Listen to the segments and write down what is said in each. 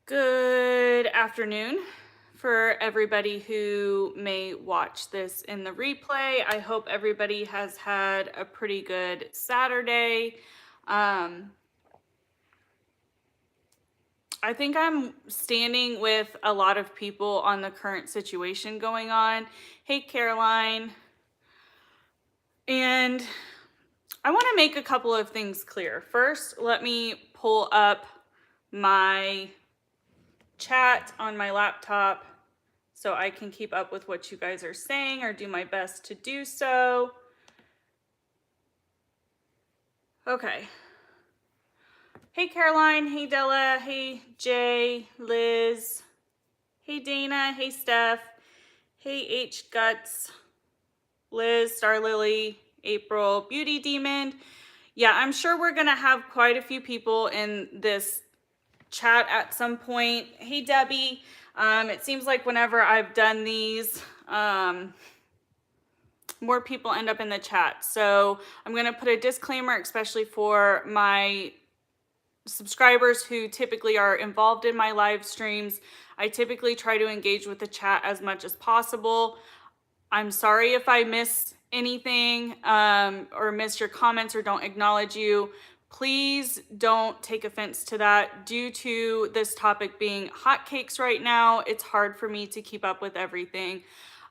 Good afternoon for everybody who may watch this in the replay. I hope everybody has had a pretty good Saturday. I think I'm standing with a lot of people on the current situation going on. Hey, Caroline. And I want to make a couple of things clear. First, let me pull up my chat on my laptop so I can keep up with what you guys are saying or do my best to do so. Okay. Hey Caroline, hey Della, hey Jay, Liz, hey Dana, hey Steph, hey H Guts, Liz, Star Lily, April, Beauty Demon. Yeah, I'm sure we're gonna have quite a few people in this chat at some point. Hey Debbie, it seems like whenever I've done these, more people end up in the chat. So I'm gonna put a disclaimer, especially for my subscribers who typically are involved in my live streams. I typically try to engage with the chat as much as possible. I'm sorry if I miss anything or miss your comments or don't acknowledge you. Please don't take offense to that. Due to this topic being hotcakes right now, it's hard for me to keep up with everything.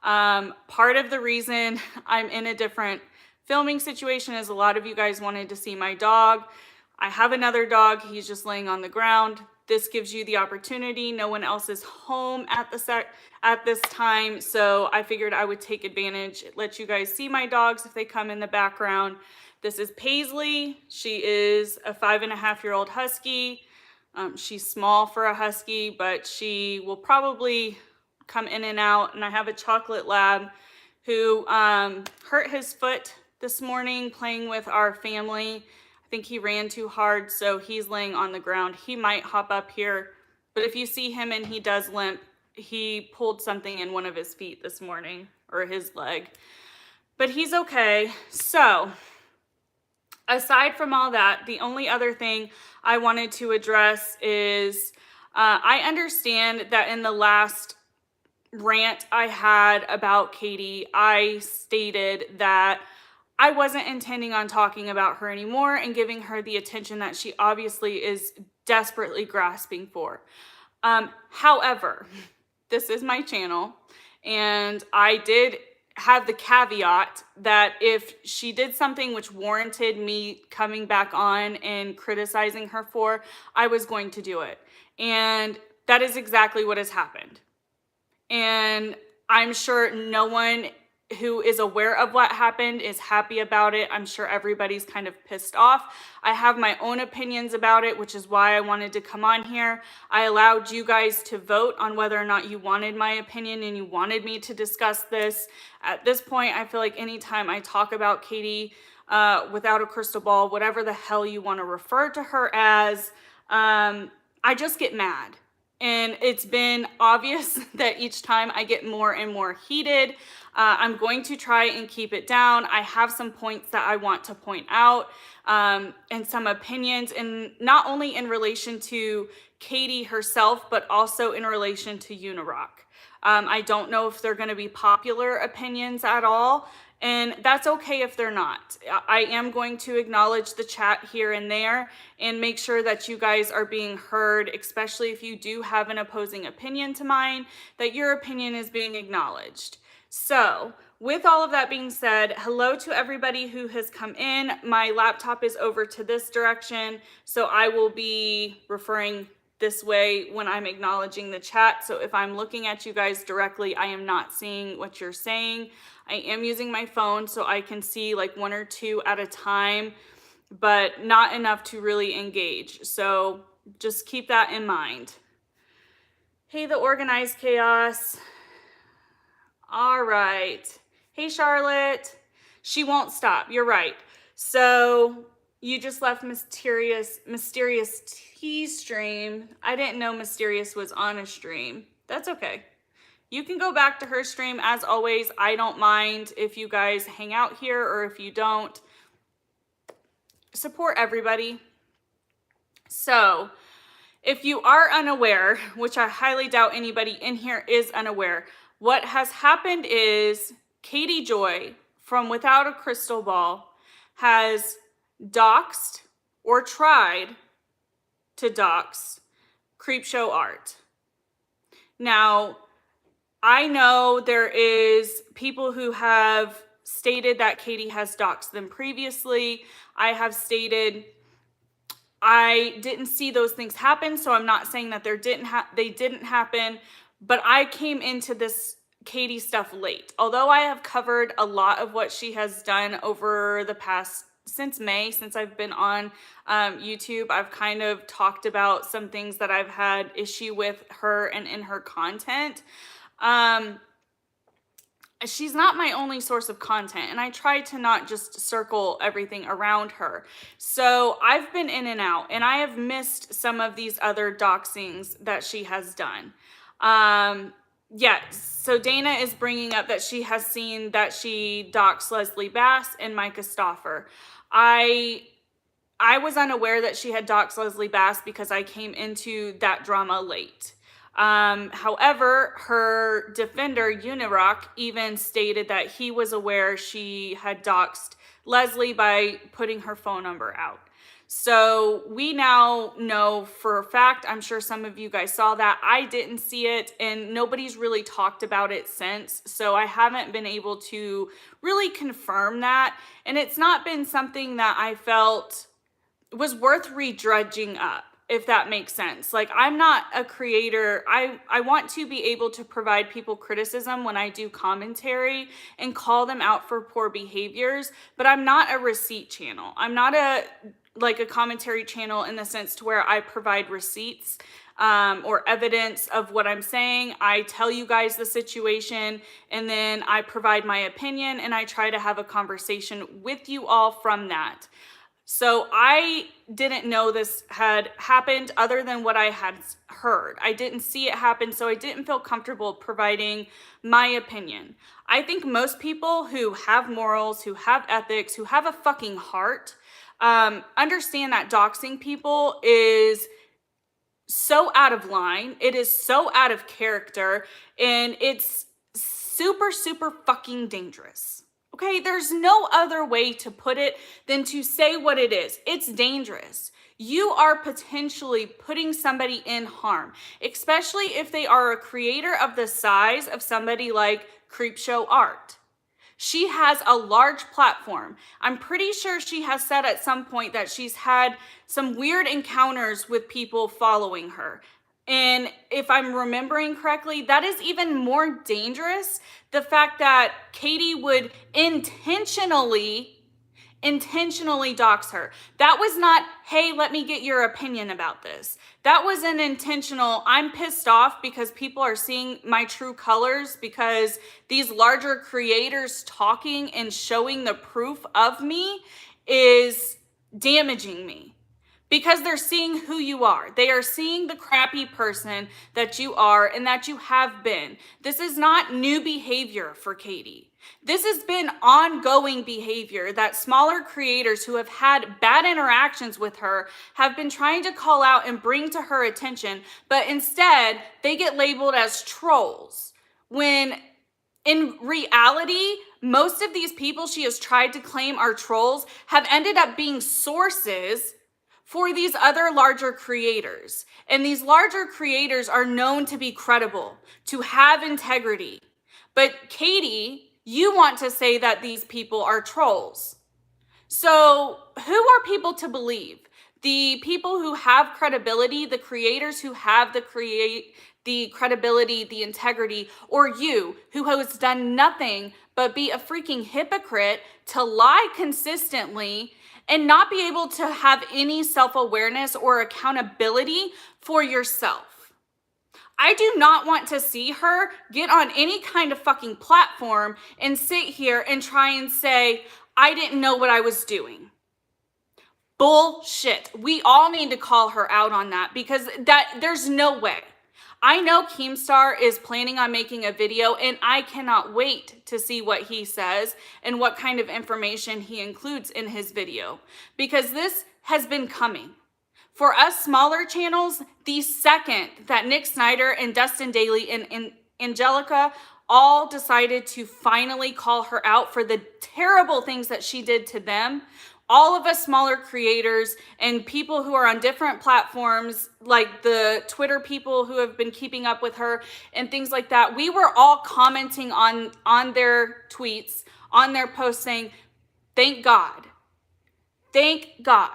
Part of the reason I'm in a different filming situation is a lot of you guys wanted to see my dog. I have another dog. He's just laying on the ground. This gives you the opportunity. No one else is home at this time, so I figured I would take advantage, let you guys see my dogs if they come in the background. This is Paisley. She is a 5.5-year-old husky. She's small for a husky, but she will probably come in and out. And I have a chocolate lab who hurt his foot this morning playing with our family. I think he ran too hard, so he's laying on the ground. He might hop up here, but if you see him and he does limp, he pulled something in one of his feet this morning, or his leg, but he's okay. So aside from all that, the only other thing I wanted to address is I understand that in the last rant I had about Katie, I stated that I wasn't intending on talking about her anymore and giving her the attention that she obviously is desperately grasping for. However, this is my channel, and I did have the caveat that if she did something which warranted me coming back on and criticizing her for, I was going to do it. And that is exactly what has happened. And I'm sure no one who is aware of what happened is happy about it. I'm sure everybody's kind of pissed off. I have my own opinions about it, which is why I wanted to come on here. I allowed you guys to vote on whether or not you wanted my opinion and you wanted me to discuss this. At this point, I feel like anytime I talk about Katie without a crystal ball, whatever the hell you want to refer to her as, I just get mad. And it's been obvious that each time I get more and more heated. I'm going to try and keep it down. I have some points that I want to point out and some opinions, and not only in relation to Katie herself, but also in relation to Unirock. I don't know if they're going to be popular opinions at all, and that's okay if they're not. I am going to acknowledge the chat here and there and make sure that you guys are being heard, especially if you do have an opposing opinion to mine, that your opinion is being acknowledged. So with all of that being said, hello to everybody who has come in. My laptop is over to this direction, so I will be referring this way when I'm acknowledging the chat. So if I'm looking at you guys directly, I am not seeing what you're saying. I am using my phone so I can see like one or two at a time, but not enough to really engage. So just keep that in mind. Hey, the organized chaos. All right. Hey, Charlotte. She won't stop. You're right. So you just left Mysterious T stream. I didn't know Mysterious was on a stream. That's okay. You can go back to her stream. As always, I don't mind if you guys hang out here or if you don't. Support everybody. So If you are unaware, which I highly doubt anybody in here is unaware, what has happened is Katie Joy from Without a Crystal Ball has doxed or tried to dox Creepshow Art. Now, I know there is people who have stated that Katie has doxed them previously. I have stated I didn't see those things happen, so I'm not saying that they didn't happen, but I came into this Katie stuff late. Although I have covered a lot of what she has done over the past, since May, since I've been on YouTube, I've kind of talked about some things that I've had issue with her and in her content. She's not my only source of content, and I try to not just circle everything around her. So I've been in and out, and I have missed some of these other doxings that she has done. Yeah, so Dana is bringing up that she has seen that she doxed Leslie Bass and Micah Stauffer. I was unaware that she had doxed Leslie Bass because I came into that drama late. However, her defender, Unirock, even stated that he was aware she had doxed Leslie by putting her phone number out. So we now know for a fact, I'm sure some of you guys saw that. I didn't see it, and nobody's really talked about it since. So I haven't been able to really confirm that. And it's not been something that I felt was worth redredging up, if that makes sense. Like, I'm not a creator. I want to be able to provide people criticism when I do commentary and call them out for poor behaviors, but I'm not a receipt channel. I'm not a commentary channel in the sense to where I provide receipts or evidence of what I'm saying. I tell you guys the situation, and then I provide my opinion, and I try to have a conversation with you all from that. So I didn't know this had happened other than what I had heard. I didn't see it happen, so I didn't feel comfortable providing my opinion. I think most people who have morals, who have ethics, who have a fucking heart, understand that doxing people is so out of line. It is so out of character, and it's super, super fucking dangerous. Okay, there's no other way to put it than to say what it is. It's dangerous. You are potentially putting somebody in harm, especially if they are a creator of the size of somebody like Creepshow Art. She has a large platform. I'm pretty sure she has said at some point that she's had some weird encounters with people following her. And if I'm remembering correctly, that is even more dangerous. The fact that Katie would intentionally dox her. That was not, hey, let me get your opinion about this. That was an intentional, I'm pissed off because people are seeing my true colors, because these larger creators talking and showing the proof of me is damaging me. Because they're seeing who you are. They are seeing the crappy person that you are and that you have been. This is not new behavior for Katie. This has been ongoing behavior that smaller creators who have had bad interactions with her have been trying to call out and bring to her attention, but instead they get labeled as trolls. When in reality, most of these people she has tried to claim are trolls have ended up being sources for these other larger creators. And these larger creators are known to be credible, to have integrity. But Katie, you want to say that these people are trolls. So who are people to believe? The people who have credibility, the creators who have the credibility, the integrity, or you who has done nothing but be a freaking hypocrite to lie consistently and not be able to have any self-awareness or accountability for yourself. I do not want to see her get on any kind of fucking platform and sit here and try and say, I didn't know what I was doing. Bullshit. We all need to call her out on that, because there's no way. I know Keemstar is planning on making a video, and I cannot wait to see what he says and what kind of information he includes in his video, because this has been coming For us smaller channels, the second that Nick Snyder and Dustin Daly and Angelica all decided to finally call her out for the terrible things that she did to them, all of us smaller creators and people who are on different platforms, like the Twitter people who have been keeping up with her and things like that, we were all commenting on their tweets, on their posts saying, thank God. Thank God.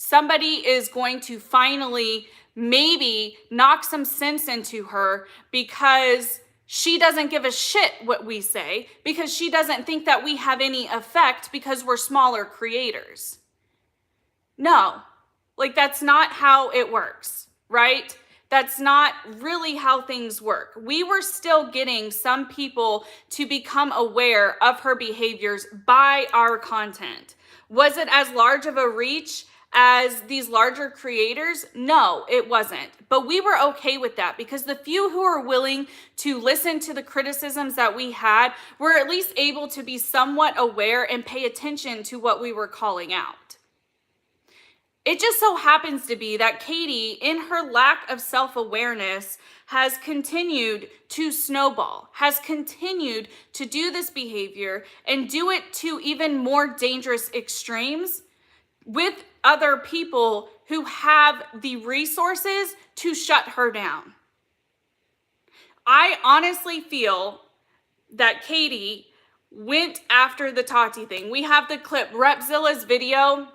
Somebody is going to finally maybe knock some sense into her, because she doesn't give a shit what we say, because she doesn't think that we have any effect because we're smaller creators. No, like that's not how it works, right? That's not really how things work. We were still getting some people to become aware of her behaviors by our content. Was it as large of a reach as these larger creators? No, it wasn't. But we were okay with that, because the few who were willing to listen to the criticisms that we had were at least able to be somewhat aware and pay attention to what we were calling out. It just so happens to be that Katie, in her lack of self-awareness, has continued to snowball, has continued to do this behavior and do it to even more dangerous extremes with other people who have the resources to shut her down. I honestly feel that Katie went after the Tati thing. We have the clip, Repzilla's video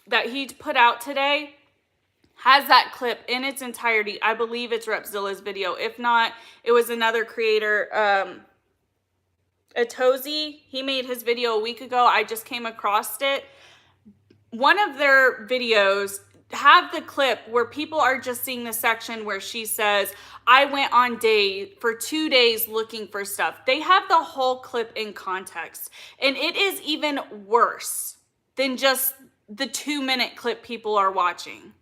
that he put out today has that clip in its entirety. I believe it's Repzilla's video. If not, it was another creator, Atozi. He made his video a week ago. I just came across it. One of their videos have the clip where people are just seeing the section where she says, I went on for 2 days looking for stuff. They have the whole clip in context. And it is even worse than just the 2-minute clip people are watching.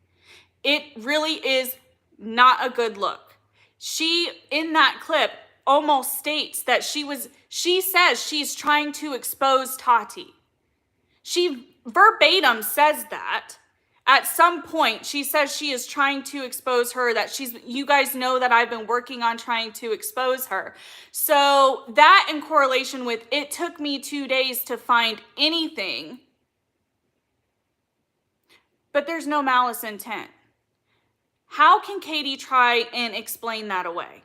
It really is not a good look. She, in that clip, almost states that she says she's trying to expose Tati. She verbatim says that. At some point, she says she is trying to expose her, that you guys know that I've been working on trying to expose her. So that in correlation with, it took me 2 days to find anything, but there's no malice intent. How can Katie try and explain that away?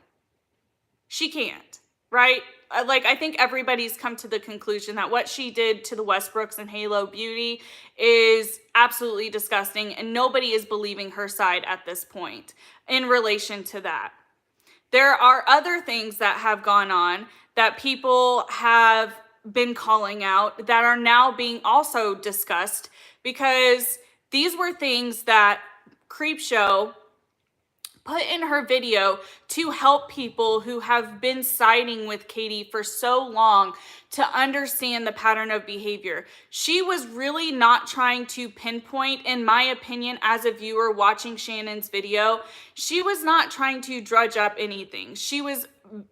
She can't, right? Like, I think everybody's come to the conclusion that what she did to the Westbrooks and Halo Beauty is absolutely disgusting, and nobody is believing her side at this point in relation to that. There are other things that have gone on that people have been calling out that are now being also discussed, because these were things that Creepshow put in her video to help people who have been siding with Katie for so long to understand the pattern of behavior. She was really not trying to pinpoint, in my opinion, as a viewer watching Shannon's video, she was not trying to drudge up anything. She was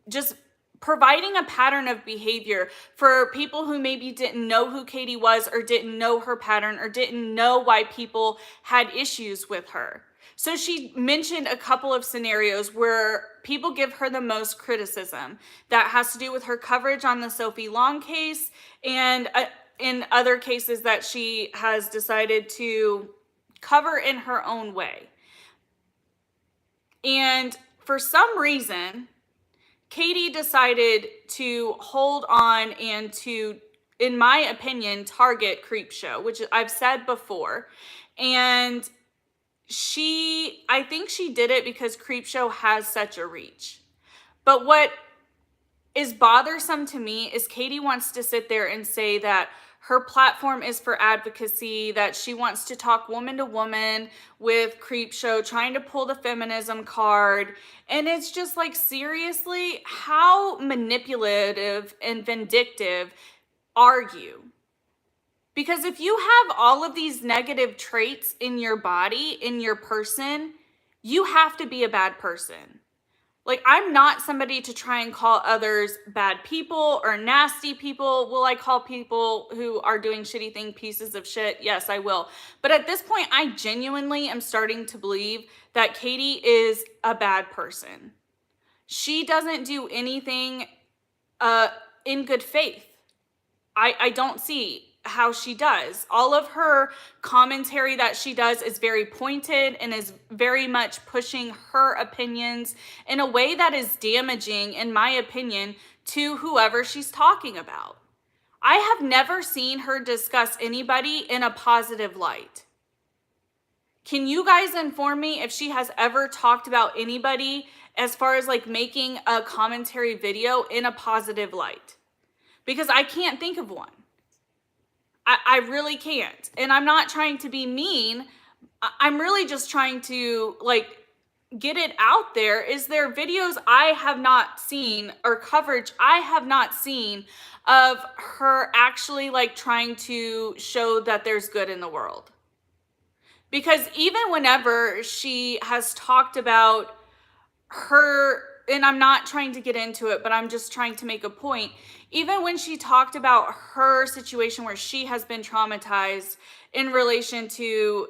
just providing a pattern of behavior for people who maybe didn't know who Katie was, or didn't know her pattern, or didn't know why people had issues with her. So she mentioned a couple of scenarios where people give her the most criticism. That has to do with her coverage on the Sophie Long case, and in other cases that she has decided to cover in her own way. And for some reason, Katie decided to hold on and to, in my opinion, target Creepshow, which I've said before. And I think she did it because Creepshow has such a reach. But what is bothersome to me is Katie wants to sit there and say that her platform is for advocacy, that she wants to talk woman to woman with Creepshow, trying to pull the feminism card. And it's just like, seriously, how manipulative and vindictive are you? Because if you have all of these negative traits in your body, in your person, you have to be a bad person. Like, I'm not somebody to try and call others bad people or nasty people. Will I call people who are doing shitty things pieces of shit? Yes, I will. But at this point, I genuinely am starting to believe that Katie is a bad person. She doesn't do anything in good faith. I don't see how she does. All of her commentary that she does is very pointed and is very much pushing her opinions in a way that is damaging, in my opinion, to whoever she's talking about. I have never seen her discuss anybody in a positive light. Can you guys inform me if she has ever talked about anybody as far as like making a commentary video in a positive light? Because I can't think of one. I really can't. And I'm not trying to be mean. I'm really just trying to like get it out there. Is there videos I have not seen or coverage I have not seen of her actually like trying to show that there's good in the world? Because even whenever she has talked about her, and I'm not trying to get into it, but I'm just trying to make a point. Even when she talked about her situation where she has been traumatized in relation to,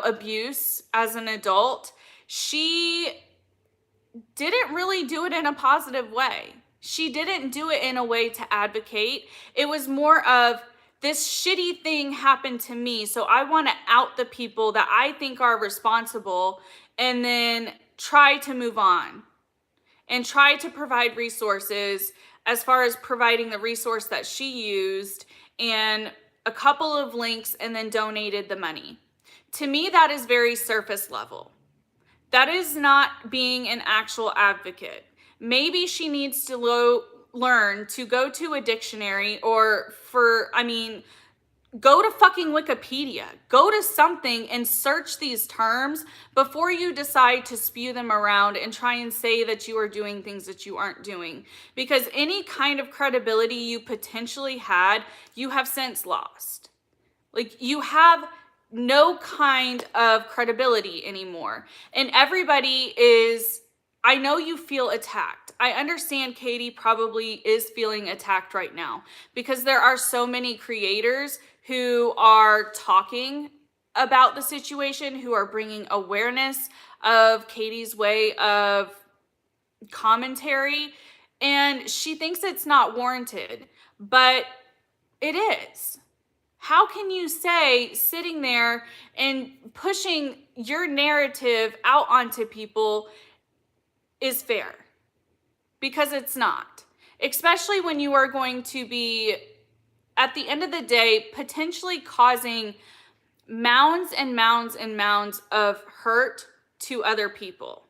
abuse as an adult, she didn't really do it in a positive way. She didn't do it in a way to advocate. It was more of, this shitty thing happened to me, so I want to out the people that I think are responsible and then try to move on and try to provide resources, as far as providing the resource that she used and a couple of links and then donated the money. To me, that is very surface level. That is not being an actual advocate. Maybe she needs to learn to go to a dictionary go to fucking Wikipedia. Go to something and search these terms before you decide to spew them around and try and say that you are doing things that you aren't doing. Because any kind of credibility you potentially had, you have since lost. Like, you have no kind of credibility anymore. And everybody is, I know you feel attacked. I understand Katie probably is feeling attacked right now because there are so many creators who are talking about the situation, who are bringing awareness of Katie's way of commentary, and she thinks it's not warranted, but it is. How can you say sitting there and pushing your narrative out onto people is fair? Because it's not. Especially when you are going to be, at the end of the day, potentially causing mounds and mounds and mounds of hurt to other people.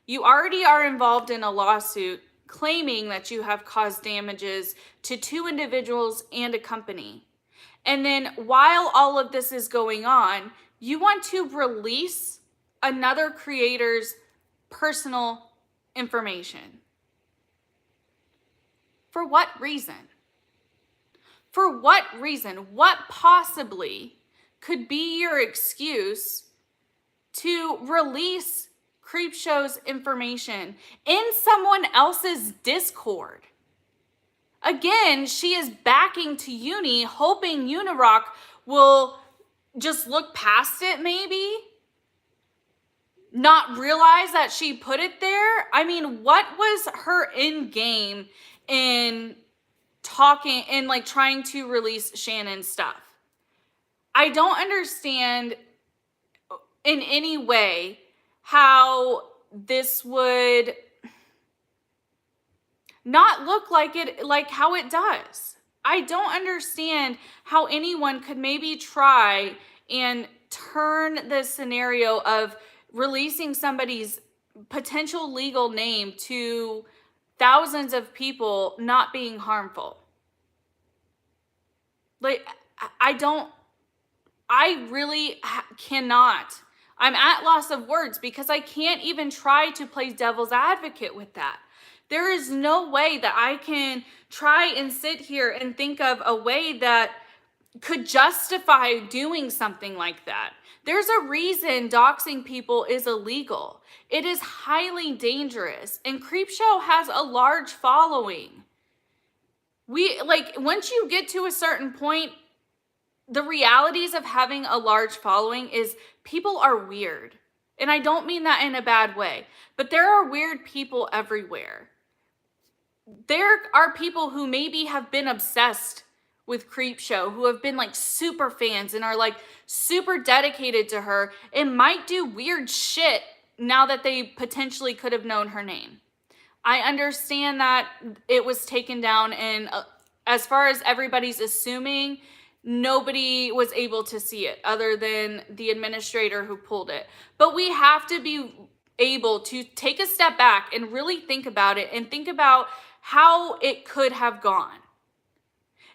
You already are involved in a lawsuit claiming that you have caused damages to 2 individuals and a company. And then while all of this is going on, you want to release another creator's personal information. For what reason? For what reason? What possibly could be your excuse to release Creepshow's information in someone else's Discord? Again, she is backing to Uni, hoping Unirock will just look past it, maybe not realize that she put it there. I mean, what was her end game in talking and like trying to release Shannon's stuff? I don't understand in any way how this would not look like it, like how it does. I don't understand how anyone could maybe try and turn the scenario of releasing somebody's potential legal name to thousands of people not being harmful. Like, I really cannot. I'm at loss of words because I can't even try to play devil's advocate with that. There is no way that I can try and sit here and think of a way that could justify doing something like that. There's a reason doxing people is illegal. It is highly dangerous, and Creepshow has a large following. Once you get to a certain point, the realities of having a large following is people are weird. And I don't mean that in a bad way, but there are weird people everywhere. There are people who maybe have been obsessed with Creepshow, who have been like super fans and are like super dedicated to her and might do weird shit now that they potentially could have known her name. I understand that it was taken down, and as far as everybody's assuming, nobody was able to see it other than the administrator who pulled it. But we have to be able to take a step back and really think about it and think about how it could have gone.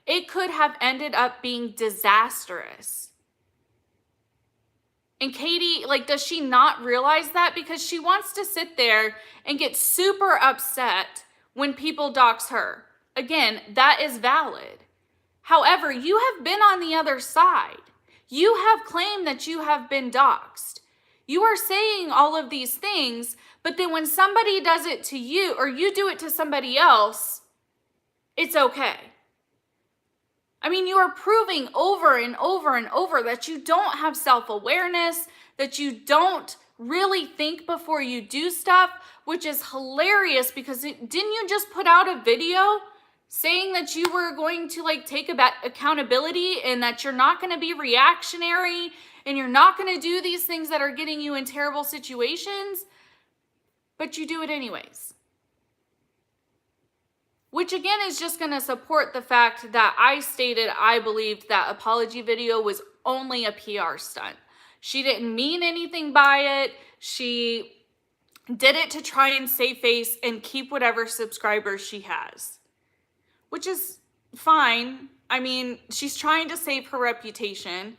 It could have ended up being disastrous. And Katie, does she not realize that? Because she wants to sit there and get super upset when people dox her. Again, that is valid. However, you have been on the other side. You have claimed that you have been doxed. You are saying all of these things, but then when somebody does it to you or you do it to somebody else, it's okay. I mean, you are proving over and over and over that you don't have self-awareness, that you don't really think before you do stuff, which is hilarious because didn't you just put out a video saying that you were going to take accountability and that you're not going to be reactionary and you're not going to do these things that are getting you in terrible situations, but you do it anyways. Which again is just going to support the fact that I stated I believed that apology video was only a PR stunt. She didn't mean anything by it. She did it to try and save face and keep whatever subscribers she has. Which is fine. I mean, she's trying to save her reputation.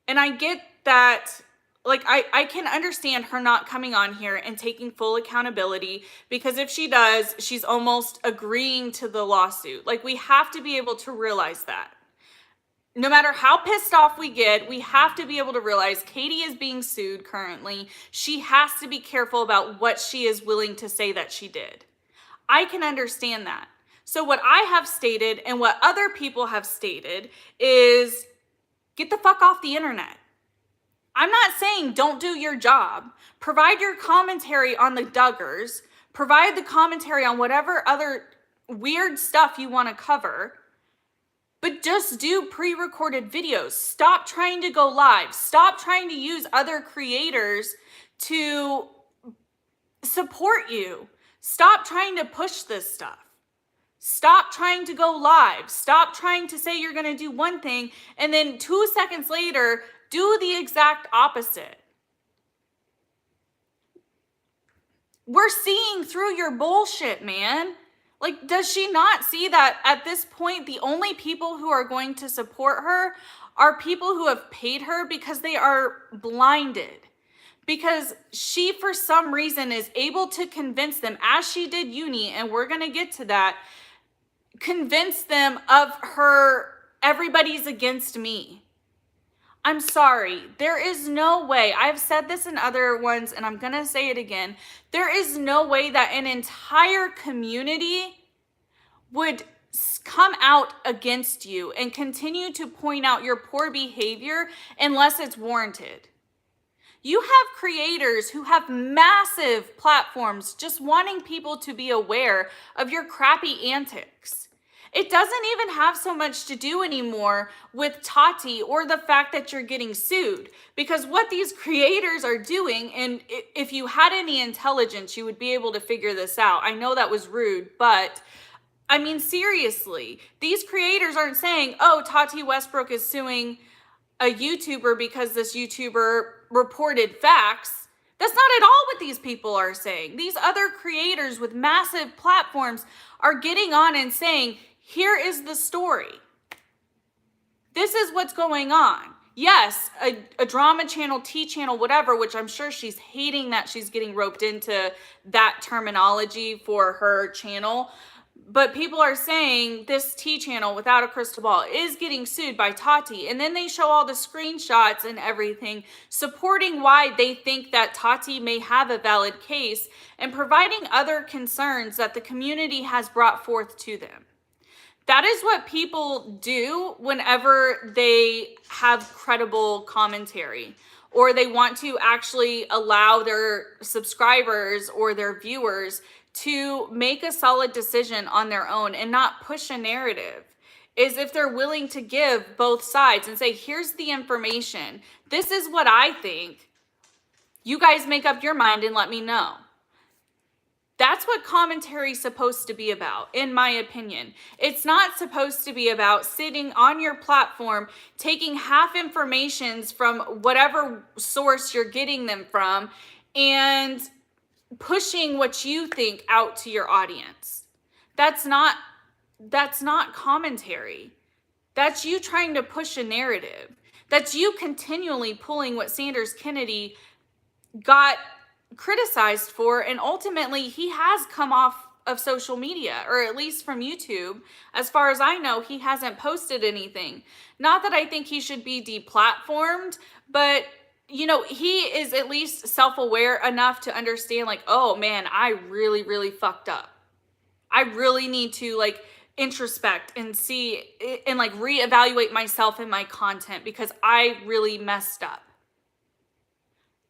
And I get that, I can understand her not coming on here and taking full accountability, because if she does, she's almost agreeing to the lawsuit. We have to be able to realize that. No matter how pissed off we get, we have to be able to realize Katie is being sued currently. She has to be careful about what she is willing to say that she did. I can understand that. So what I have stated and what other people have stated is get the fuck off the internet. I'm not saying don't do your job. Provide your commentary on the Duggars. Provide the commentary on whatever other weird stuff you want to cover. But just do pre-recorded videos. Stop trying to go live. Stop trying to use other creators to support you. Stop trying to push this stuff. Stop trying to go live. Stop trying to say you're going to do one thing and then 2 seconds later, do the exact opposite. We're seeing through your bullshit, man. Does she not see that at this point, the only people who are going to support her are people who have paid her because they are blinded? Because she, for some reason, is able to convince them, as she did Uni, and we're going to get to that, convince them of her, everybody's against me. I'm sorry. There is no way. I've said this in other ones and I'm going to say it again. There is no way that an entire community would come out against you and continue to point out your poor behavior unless it's warranted. You have creators who have massive platforms just wanting people to be aware of your crappy antics. It doesn't even have so much to do anymore with Tati or the fact that you're getting sued, because what these creators are doing, and if you had any intelligence, you would be able to figure this out. I know that was rude, but I mean, seriously, these creators aren't saying, oh, Tati Westbrook is suing a YouTuber because this YouTuber reported facts. That's not at all what these people are saying. These other creators with massive platforms are getting on and saying, here is the story. This is what's going on. Yes, a drama channel, T channel, whatever, which I'm sure she's hating that she's getting roped into that terminology for her channel. But people are saying this T channel without a crystal ball is getting sued by Tati. And then they show all the screenshots and everything supporting why they think that Tati may have a valid case and providing other concerns that the community has brought forth to them. That is what people do whenever they have credible commentary or they want to actually allow their subscribers or their viewers to make a solid decision on their own and not push a narrative. Is if they're willing to give both sides and say, here's the information. This is what I think. You guys make up your mind and let me know. That's what commentary is supposed to be about, in my opinion. It's not supposed to be about sitting on your platform, taking half informations from whatever source you're getting them from, and pushing what you think out to your audience. That's not commentary. That's you trying to push a narrative. That's you continually pulling what Sanders Kennedy got criticized for, and ultimately he has come off of social media, or at least from YouTube. As far as I know, he hasn't posted anything. Not that I think he should be deplatformed, but you know, he is at least self-aware enough to understand, like, oh man, I really fucked up. I really need to like introspect and see and like reevaluate myself and my content because I really messed up.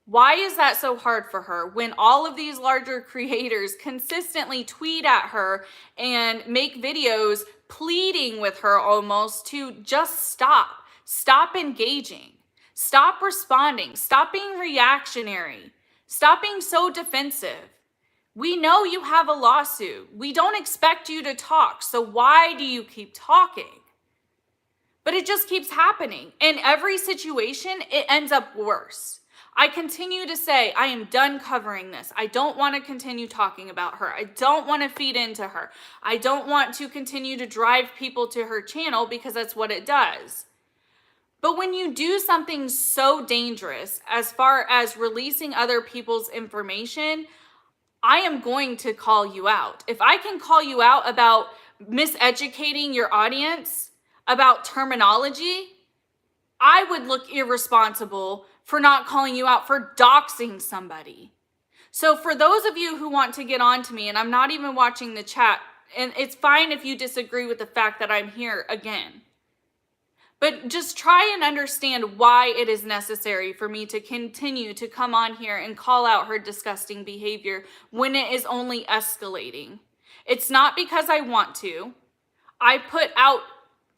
Why is that so hard for her when all of these larger creators consistently tweet at her and make videos pleading with her almost to just stop engaging, stop responding, stop being reactionary, stop being so defensive? We know you have a lawsuit. We don't expect you to talk. So why do you keep talking? But it just keeps happening. In every situation, it ends up worse. I continue to say, I am done covering this. I don't want to continue talking about her. I don't want to feed into her. I don't want to continue to drive people to her channel because that's what it does. But when you do something so dangerous as far as releasing other people's information, I am going to call you out. If I can call you out about miseducating your audience about terminology, I would look irresponsible for not calling you out for doxing somebody. So for those of you who want to get on to me, and I'm not even watching the chat, and it's fine if you disagree with the fact that I'm here again, but just try and understand why it is necessary for me to continue to come on here and call out her disgusting behavior when it is only escalating. It's not because I want to. I put out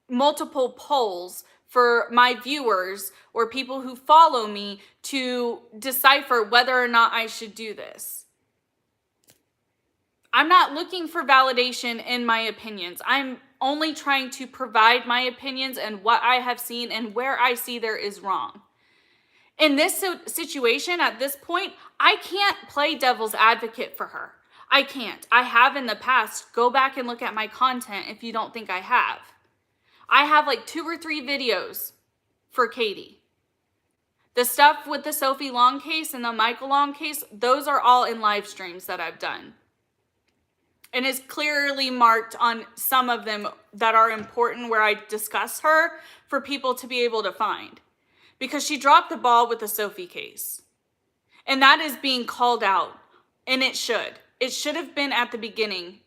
multiple polls for my viewers or people who follow me to decipher whether or not I should do this. I'm not looking for validation in my opinions. I'm only trying to provide my opinions and what I have seen and where I see there is wrong. In this situation, at this point, I can't play devil's advocate for her. I can't. I have in the past. Go back and look at my content if you don't think I have. I have like 2 or 3 videos for Katie. The stuff with the Sophie Long case and the Michael Long case, those are all in live streams that I've done. And it's clearly marked on some of them that are important where I discuss her for people to be able to find. Because she dropped the ball with the Sophie case. And that is being called out. And it should. It should have been at the beginning.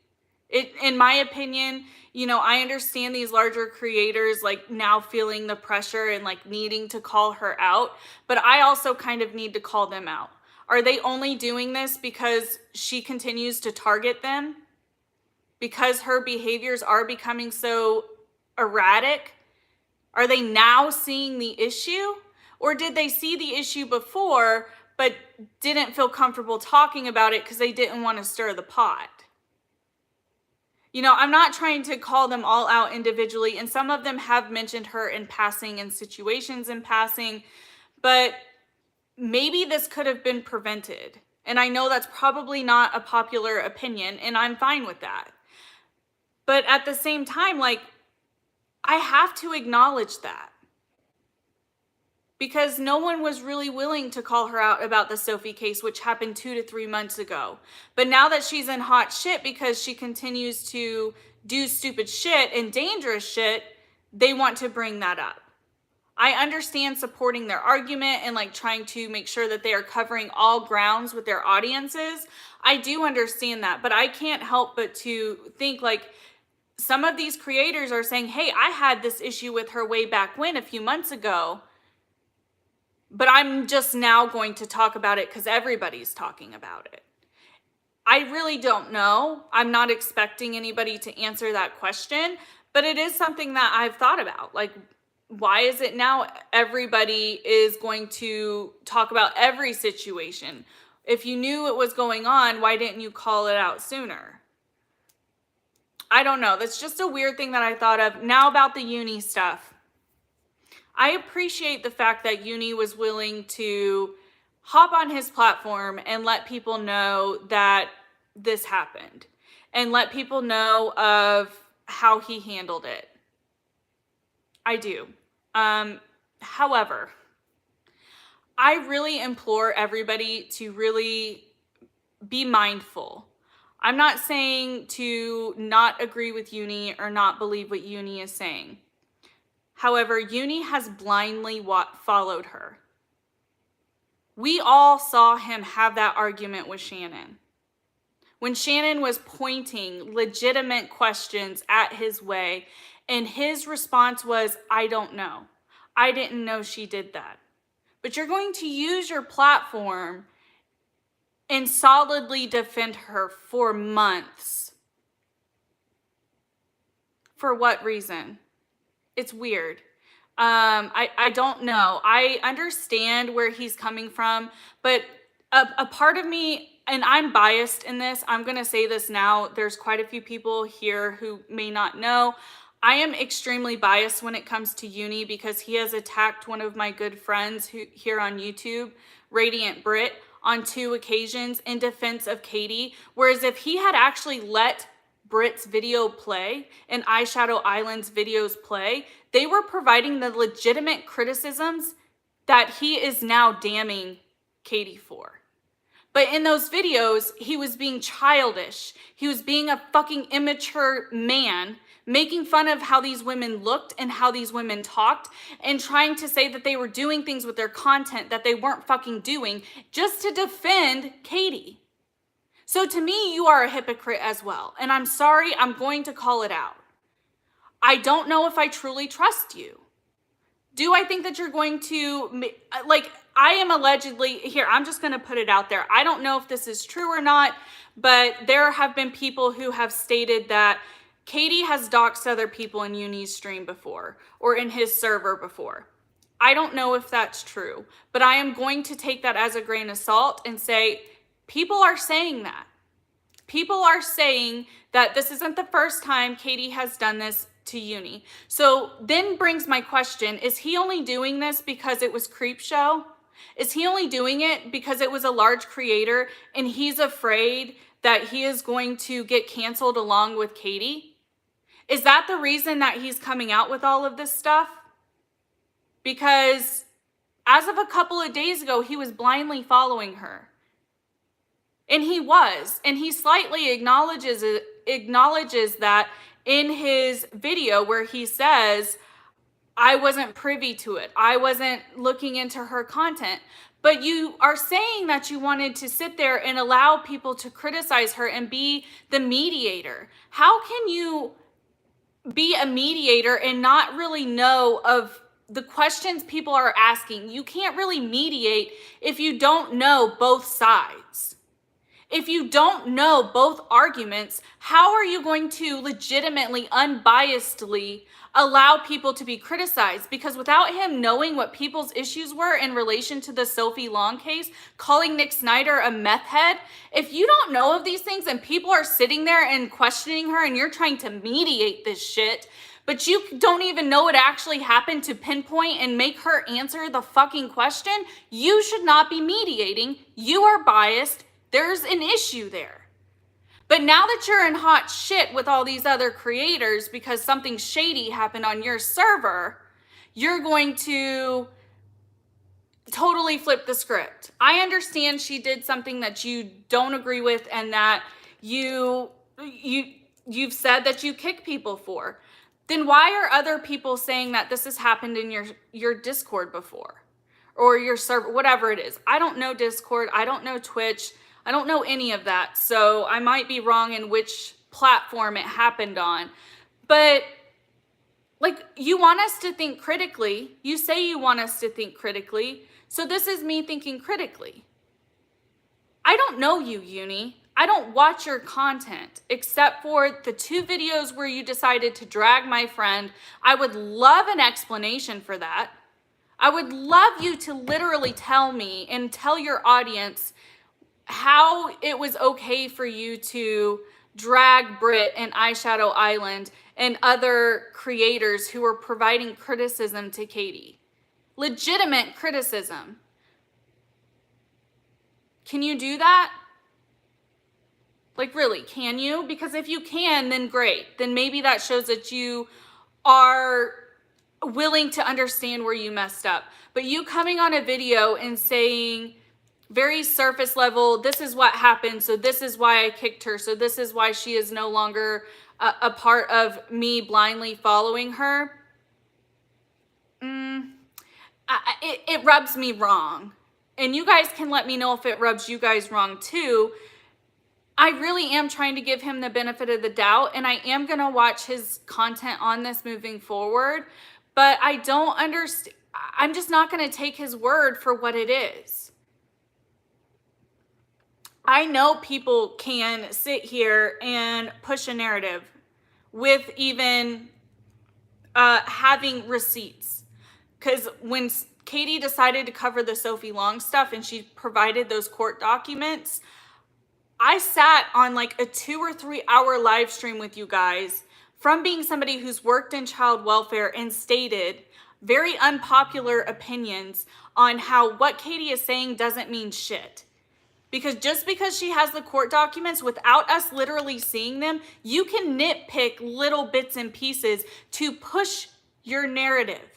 In my opinion, you know, I understand these larger creators like now feeling the pressure and like needing to call her out, but I also kind of need to call them out. Are they only doing this because she continues to target them? Because her behaviors are becoming so erratic? Are they now seeing the issue? Or did they see the issue before but didn't feel comfortable talking about it because they didn't want to stir the pot? You know, I'm not trying to call them all out individually, and some of them have mentioned her in passing in situations in passing, but maybe this could have been prevented. And I know that's probably not a popular opinion, and I'm fine with that. But at the same time, like, I have to acknowledge that. because no one was really willing to call her out about the Sophie case, which happened 2 to 3 months ago. But now that she's in hot shit because she continues to do stupid shit and dangerous shit, they want to bring that up. I understand supporting their argument and like trying to make sure that they are covering all grounds with their audiences. I do understand that, but I can't help but to think like some of these creators are saying, hey, I had this issue with her way back when a few months ago, but I'm just now going to talk about it because everybody's talking about it. I really don't know. I'm not expecting anybody to answer that question, but it is something that I've thought about. Like, why is it now everybody is going to talk about every situation? If you knew it was going on, why didn't you call it out sooner? I don't know. That's just a weird thing that I thought of. Now about the uni stuff. I appreciate the fact that Uni was willing to hop on his platform and let people know that this happened and let people know of how he handled it. I do. However, I really implore everybody to really be mindful. I'm not saying to not agree with Uni or not believe what Uni is saying. However, Uni has blindly followed her. We all saw him have that argument with Shannon. When Shannon was pointing legitimate questions at his way, and his response was, I don't know. I didn't know she did that. But you're going to use your platform and solidly defend her for months. For what reason? It's weird. I don't know. I understand where he's coming from, but a part of me, and I'm biased in this, I'm going to say this now. There's quite a few people here who may not know. I am extremely biased when it comes to Uni because he has attacked one of my good friends here on YouTube, Radiant Brit, on 2 occasions in defense of Katie. Whereas if he had actually let Brit's video play and Eyeshadow Island's videos play, they were providing the legitimate criticisms that he is now damning Katie for. But in those videos, he was being childish. He was being a fucking immature man, making fun of how these women looked and how these women talked, and trying to say that they were doing things with their content that they weren't fucking doing just to defend Katie. So to me, you are a hypocrite as well. And I'm sorry, I'm going to call it out. I don't know if I truly trust you. Do I think that you're going to, like, I am allegedly, here, I'm just going to put it out there. I don't know if this is true or not, but there have been people who have stated that Katie has doxed other people in Uni's stream before or in his server before. I don't know if that's true, but I am going to take that as a grain of salt and say, people are saying that. People are saying that this isn't the first time Katie has done this to Uni. So then brings my question, is he only doing this because it was Creepshow? Is he only doing it because it was a large creator and he's afraid that he is going to get canceled along with Katie? Is that the reason that he's coming out with all of this stuff? Because as of a couple of days ago, he was blindly following her. And he was, and he slightly acknowledges that in his video where he says, I wasn't privy to it. I wasn't looking into her content. But you are saying that you wanted to sit there and allow people to criticize her and be the mediator. How can you be a mediator and not really know of the questions people are asking? You can't really mediate if you don't know both sides. If you don't know both arguments, how are you going to legitimately, unbiasedly allow people to be criticized? Because without him knowing what people's issues were in relation to the Sophie Long case, calling Nick Snyder a meth head, if you don't know of these things and people are sitting there and questioning her and you're trying to mediate this shit, but you don't even know what actually happened to pinpoint and make her answer the fucking question, you should not be mediating. You are biased. There's an issue there. But now that you're in hot shit with all these other creators because something shady happened on your server, you're going to totally flipped the script. I understand she did something that you don't agree with and that you've said that you kick people for. Then why are other people saying that this has happened in your Discord before or your server, whatever it is? I don't know Discord. I don't know Twitch. I don't know any of that. So I might be wrong in which platform it happened on. But like, you want us to think critically. You say you want us to think critically. So this is me thinking critically. I don't know you, Uni. I don't watch your content except for the 2 videos where you decided to drag my friend. I would love an explanation for that. I would love you to literally tell me and tell your audience how it was okay for you to drag Brit and Eyeshadow Island and other creators who were providing criticism to Katie. Legitimate criticism. Can you do that? Like, really, can you? Because if you can, then great. Then maybe that shows that you are willing to understand where you messed up. But you coming on a video and saying very surface level, this is what happened, so this is why I kicked her, so this is why she is no longer a part of me blindly following her, it rubs me wrong. And you guys can let me know if it rubs you guys wrong too. I really am trying to give him the benefit of the doubt, and I am going to watch his content on this moving forward, but I don't understand. I'm just not going to take his word for what it is. I know people can sit here and push a narrative with even having receipts. Because when Katie decided to cover the Sophie Long stuff and she provided those court documents, I sat on like a 2 or 3 hour live stream with you guys from being somebody who's worked in child welfare and stated very unpopular opinions on how what Katie is saying doesn't mean shit. Because just because she has the court documents without us literally seeing them, you can nitpick little bits and pieces to push your narrative,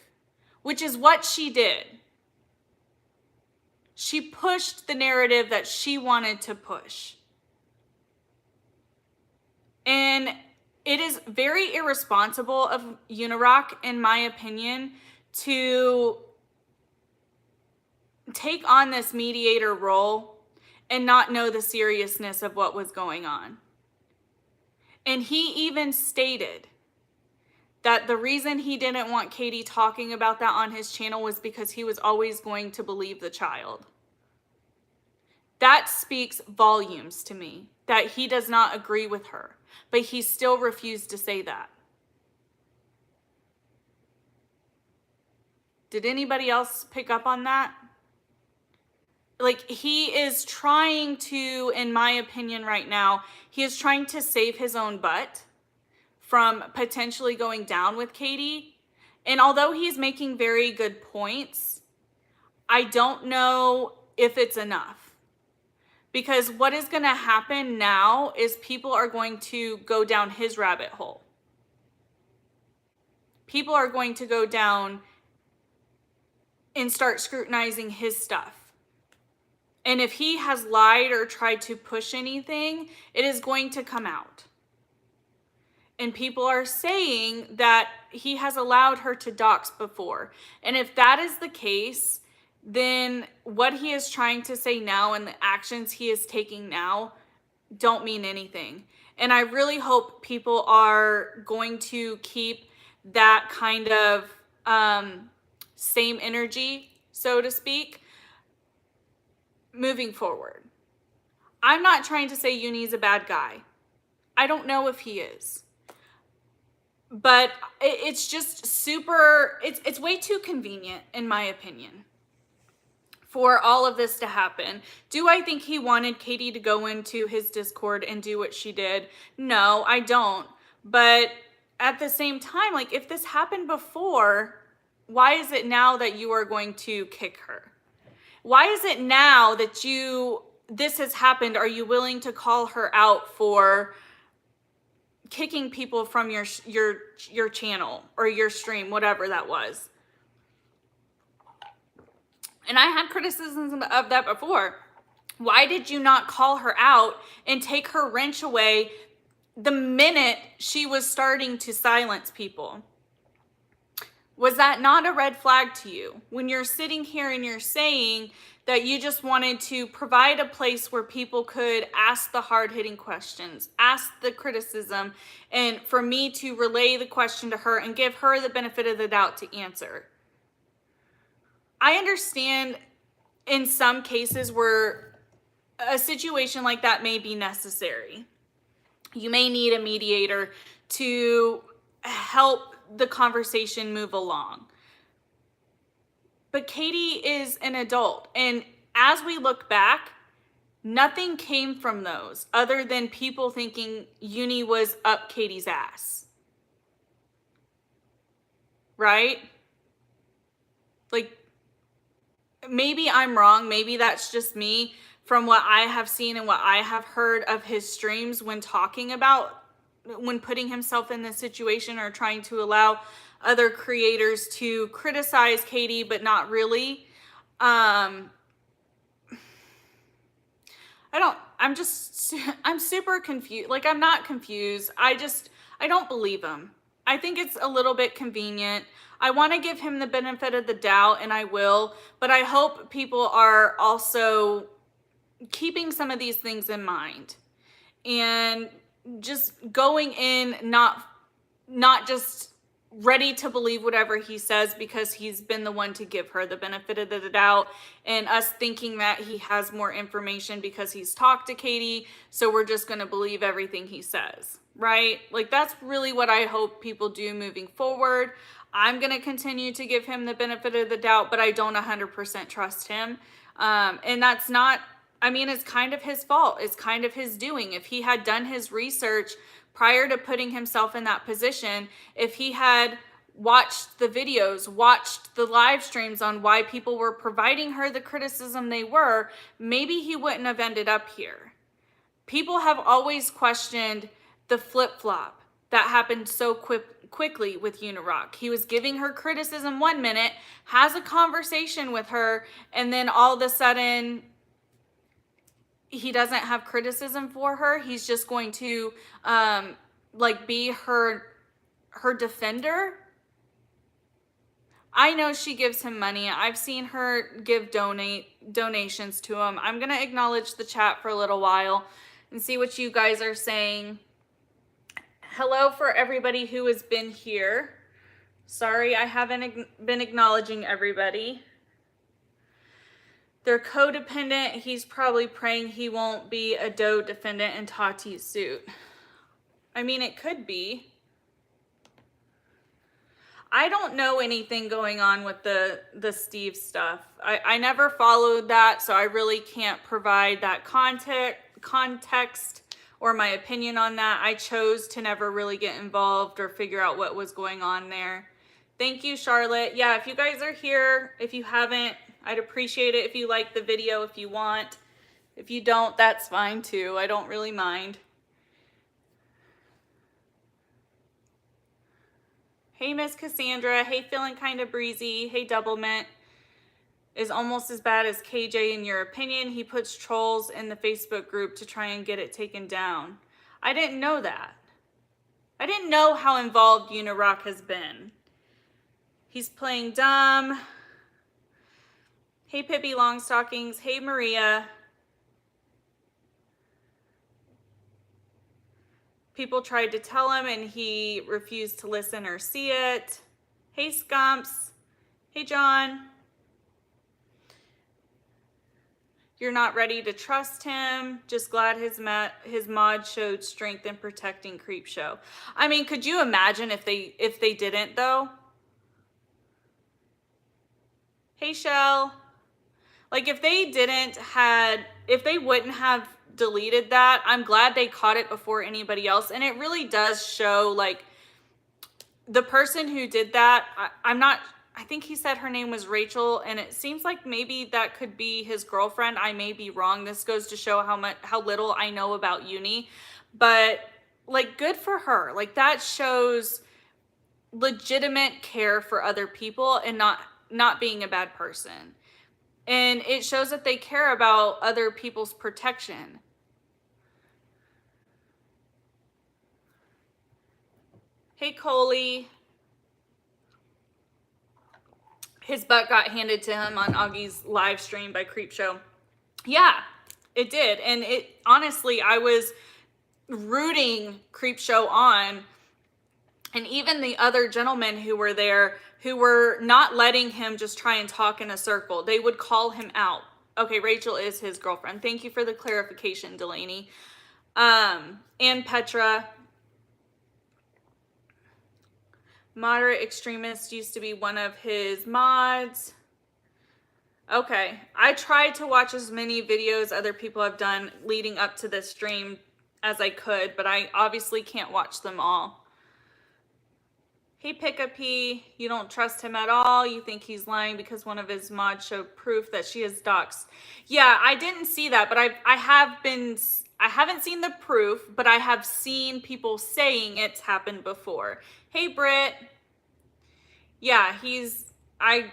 which is what she did. She pushed the narrative that she wanted to push. And it is very irresponsible of Unirock, in my opinion, to take on this mediator role and not know the seriousness of what was going on. And he even stated that the reason he didn't want Katie talking about that on his channel was because he was always going to believe the child. That speaks volumes to me, that he does not agree with her, but he still refused to say that. Did anybody else pick up on that? Like, he is trying to, in my opinion right now, he is trying to save his own butt from potentially going down with Katie. And although he's making very good points, I don't know if it's enough. Because what is going to happen now is people are going to go down his rabbit hole. People are going to go down and start scrutinizing his stuff. And if he has lied or tried to push anything, it is going to come out. And people are saying that he has allowed her to dox before. And if that is the case, then what he is trying to say now and the actions he is taking now don't mean anything. And I really hope people are going to keep that kind of same energy, so to speak, moving forward. I'm not trying to say Uni's a bad guy. I don't know if he is. But it's just super, it's way too convenient, in my opinion, for all of this to happen. Do I think he wanted Katie to go into his Discord and do what she did? No, I don't. But at the same time, like, if this happened before, why is it now that you are going to kick her? Why is it now that this has happened? Are you willing to call her out for kicking people from your channel or your stream, whatever that was? And I had criticisms of that before. Why did you not call her out and take her wrench away the minute she was starting to silence people? Was that not a red flag to you? When you're sitting here and you're saying that you just wanted to provide a place where people could ask the hard-hitting questions, ask the criticism, and for me to relay the question to her and give her the benefit of the doubt to answer. I understand in some cases where a situation like that may be necessary. You may need a mediator to help the conversation move along. But Katie is an adult, and as we look back, nothing came from those other than people thinking Uni was up Katie's ass. Right? Like, maybe I'm wrong. Maybe that's just me from what I have seen and what I have heard of his streams when talking about, when putting himself in this situation or trying to allow other creators to criticize Katie, but not really. I'm super confused. Like, I'm not confused. I don't believe him. I think it's a little bit convenient. I want to give him the benefit of the doubt, and I will, but I hope people are also keeping some of these things in mind and just going in not just ready to believe whatever he says because he's been the one to give her the benefit of the doubt, and us thinking that he has more information because he's talked to Katie, so we're just going to believe everything he says, right? Like, that's really what I hope people do moving forward. I'm going to continue to give him the benefit of the doubt, but I don't 100% trust him. And that's not, I mean, it's kind of his fault. It's kind of his doing. If he had done his research prior to putting himself in that position, if he had watched the videos, watched the live streams on why people were providing her the criticism they were, maybe he wouldn't have ended up here. People have always questioned the flip-flop that happened so quickly with Unirock. He was giving her criticism one minute, has a conversation with her, and then all of a sudden he doesn't have criticism for her. He's just going to like be her defender. I know she gives him money. I've seen her give donations to him. I'm going to acknowledge the chat for a little while and see what you guys are saying. Hello for everybody who has been here. Sorry, I haven't been acknowledging everybody. They're codependent. He's probably praying he won't be a Doe defendant in Tati's suit. I mean, it could be. I don't know anything going on with the Steve stuff. I never followed that, so I really can't provide that context or my opinion on that. I chose to never really get involved or figure out what was going on there. Thank you, Charlotte. Yeah, if you guys are here, if you haven't, I'd appreciate it if you like the video if you want. If you don't, that's fine too. I don't really mind. Hey, Miss Cassandra. Hey, feeling kind of breezy. Hey, Double Mint. Is almost as bad as KJ in your opinion. He puts trolls in the Facebook group to try and get it taken down. I didn't know that. I didn't know how involved Unirock has been. He's playing dumb. Hey, Pippi Longstockings. Hey, Maria. People tried to tell him and he refused to listen or see it. Hey, Scumps. Hey, John. You're not ready to trust him. Just glad his mod showed strength in protecting Creepshow. I mean, could you imagine if they didn't though? Hey, Shell. Like, if they wouldn't have deleted that, I'm glad they caught it before anybody else. And it really does show, like, the person who did that, I think he said her name was Rachel, and it seems like maybe that could be his girlfriend. I may be wrong. This goes to show how little I know about Uni. But, like, good for her. Like, that shows legitimate care for other people and not being a bad person. And it shows that they care about other people's protection. Hey, Coley. His butt got handed to him on Augie's live stream by Creepshow. Yeah, it did. And it honestly, I was rooting Creepshow on, and even the other gentlemen who were there who were not letting him just try and talk in a circle. They would call him out. Okay, Rachel is his girlfriend. Thank you for the clarification, Delaney. And Petra. Moderate extremist used to be one of his mods. Okay, I tried to watch as many videos other people have done leading up to this stream as I could, but I obviously can't watch them all. Hey, Pick-a-Pee, you don't trust him at all. You think he's lying because one of his mods showed proof that she is doxxed. Yeah, I didn't see that, but I haven't seen the proof, but I have seen people saying it's happened before. Hey, Britt. Yeah, I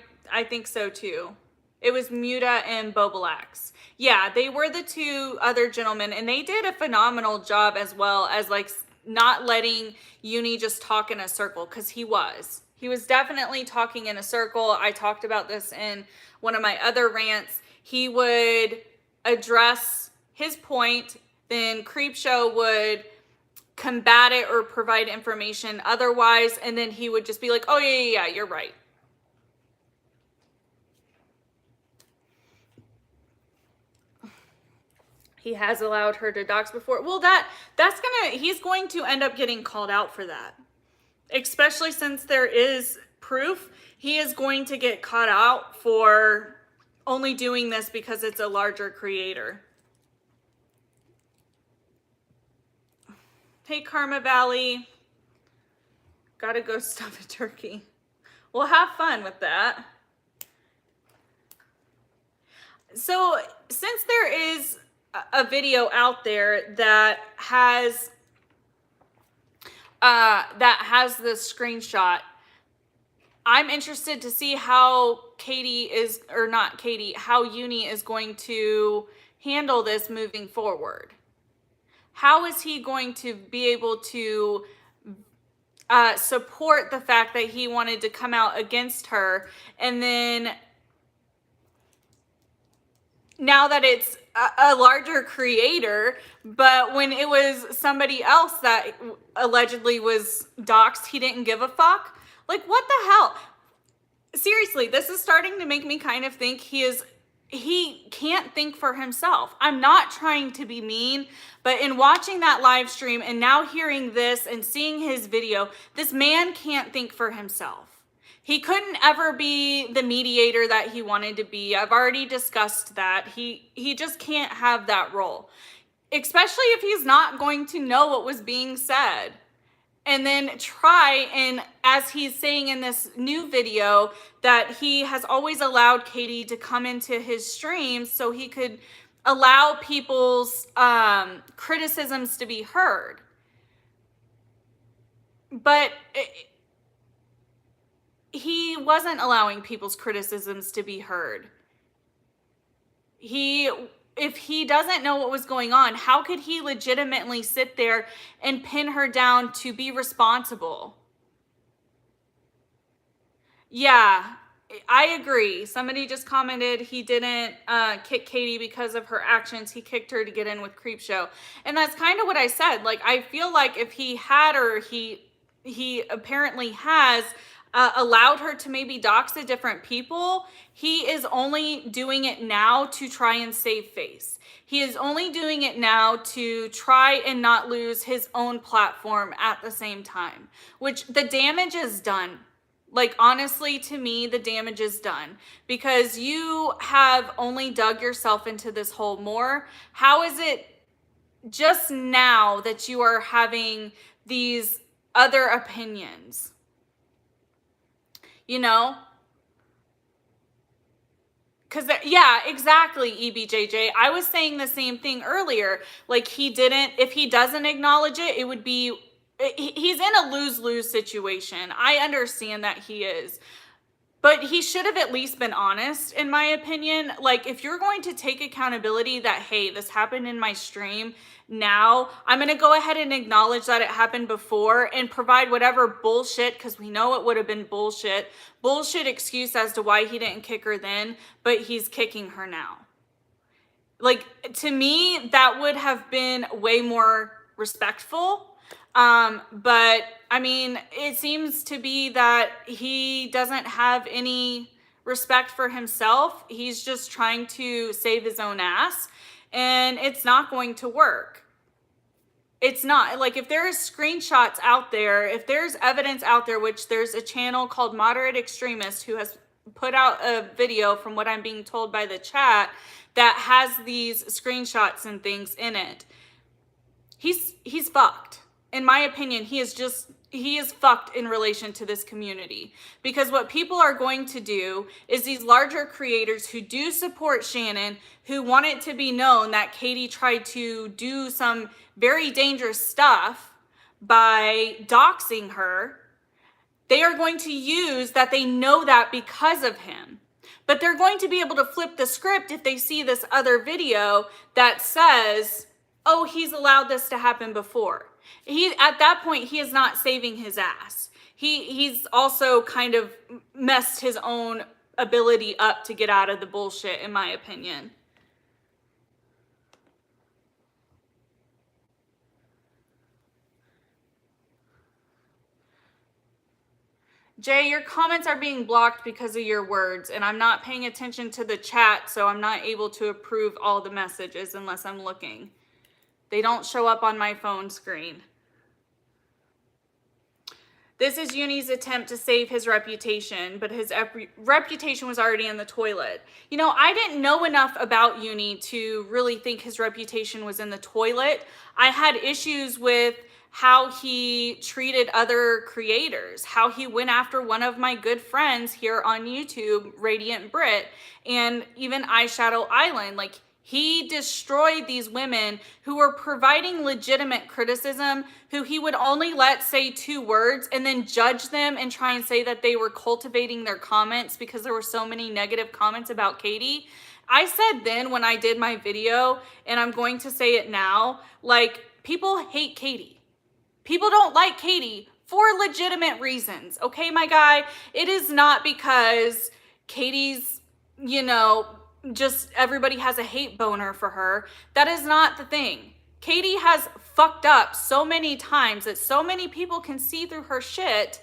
think so too. It was Muta and Bobalax. Yeah, they were the two other gentlemen, and they did a phenomenal job as well as like not letting Uni just talk in a circle, because he was definitely talking in a circle. I talked about this in one of my other rants. He would address his point, then Creepshow would combat it or provide information otherwise, and then he would just be like, oh yeah, you're right. He has allowed her to dox before. Well, he's going to end up getting called out for that. Especially since there is proof, he is going to get caught out for only doing this because it's a larger creator. Hey, Karma Valley. Gotta go stuff a turkey. Well, have fun with that. So, since there is a video out there that has the screenshot, I'm interested to see how how Uni is going to handle this moving forward. How is he going to be able to support the fact that he wanted to come out against her, and then now that it's a larger creator, but when it was somebody else that allegedly was doxxed, he didn't give a fuck? Like, what the hell? Seriously, this is starting to make me kind of think he can't think for himself. I'm not trying to be mean, but in watching that live stream and now hearing this and seeing his video, this man can't think for himself. He couldn't ever be the mediator that he wanted to be. I've already discussed that. He just can't have that role, especially if he's not going to know what was being said. And then try, and as he's saying in this new video, that he has always allowed Katie to come into his streams so he could allow people's criticisms to be heard. But he wasn't allowing people's criticisms to be heard. If he doesn't know what was going on, how could he legitimately sit there and pin her down to be responsible? Yeah, I agree. Somebody just commented he didn't kick Katie because of her actions. He kicked her to get in with Creepshow. And that's kind of what I said. Like, I feel like if he had, or he apparently has, allowed her to maybe dox the different people, he is only doing it now to try and save face. He is only doing it now to try and not lose his own platform at the same time, which the damage is done. Like, honestly, to me, the damage is done because you have only dug yourself into this hole more. How is it just now that you are having these other opinions? You know? Because, yeah, exactly, EBJJ. I was saying the same thing earlier. Like, if he doesn't acknowledge it, it would be, he's in a lose-lose situation. I understand that he is. But he should have at least been honest, in my opinion. Like, if you're going to take accountability that, hey, this happened in my stream, now I'm going to go ahead and acknowledge that it happened before and provide whatever bullshit, because we know it would have been bullshit excuse as to why he didn't kick her then, but he's kicking her now. Like, to me, that would have been way more respectful. But I mean, it seems to be that he doesn't have any respect for himself. He's just trying to save his own ass, and it's not going to work. It's not. Like, if there's screenshots out there, if there's evidence out there, which there's a channel called Moderate Extremist who has put out a video, from what I'm being told by the chat, that has these screenshots and things in it. He's fucked. In my opinion, he is fucked in relation to this community, because what people are going to do is these larger creators who do support Shannon, who want it to be known that Katie tried to do some very dangerous stuff by doxing her, they are going to use that they know that because of him. But they're going to be able to flip the script if they see this other video that says, oh, he's allowed this to happen before. At that point, he is not saving his ass. He's also kind of messed his own ability up to get out of the bullshit, in my opinion. Jay, your comments are being blocked because of your words, and I'm not paying attention to the chat, so I'm not able to approve all the messages unless I'm looking. They don't show up on my phone screen. This is Uni's attempt to save his reputation, but his reputation was already in the toilet. You know, I didn't know enough about Uni to really think his reputation was in the toilet. I had issues with how he treated other creators, how he went after one of my good friends here on YouTube, Radiant Brit, and even Eyeshadow Island. Like, he destroyed these women who were providing legitimate criticism, who he would only let say 2 words and then judge them and try and say that they were cultivating their comments because there were so many negative comments about Katie. I said then when I did my video, and I'm going to say it now, like, people hate Katie. People don't like Katie for legitimate reasons. Okay, my guy? It is not because Katie's, you know, just everybody has a hate boner for her. That is not the thing. Katie has fucked up so many times that so many people can see through her shit.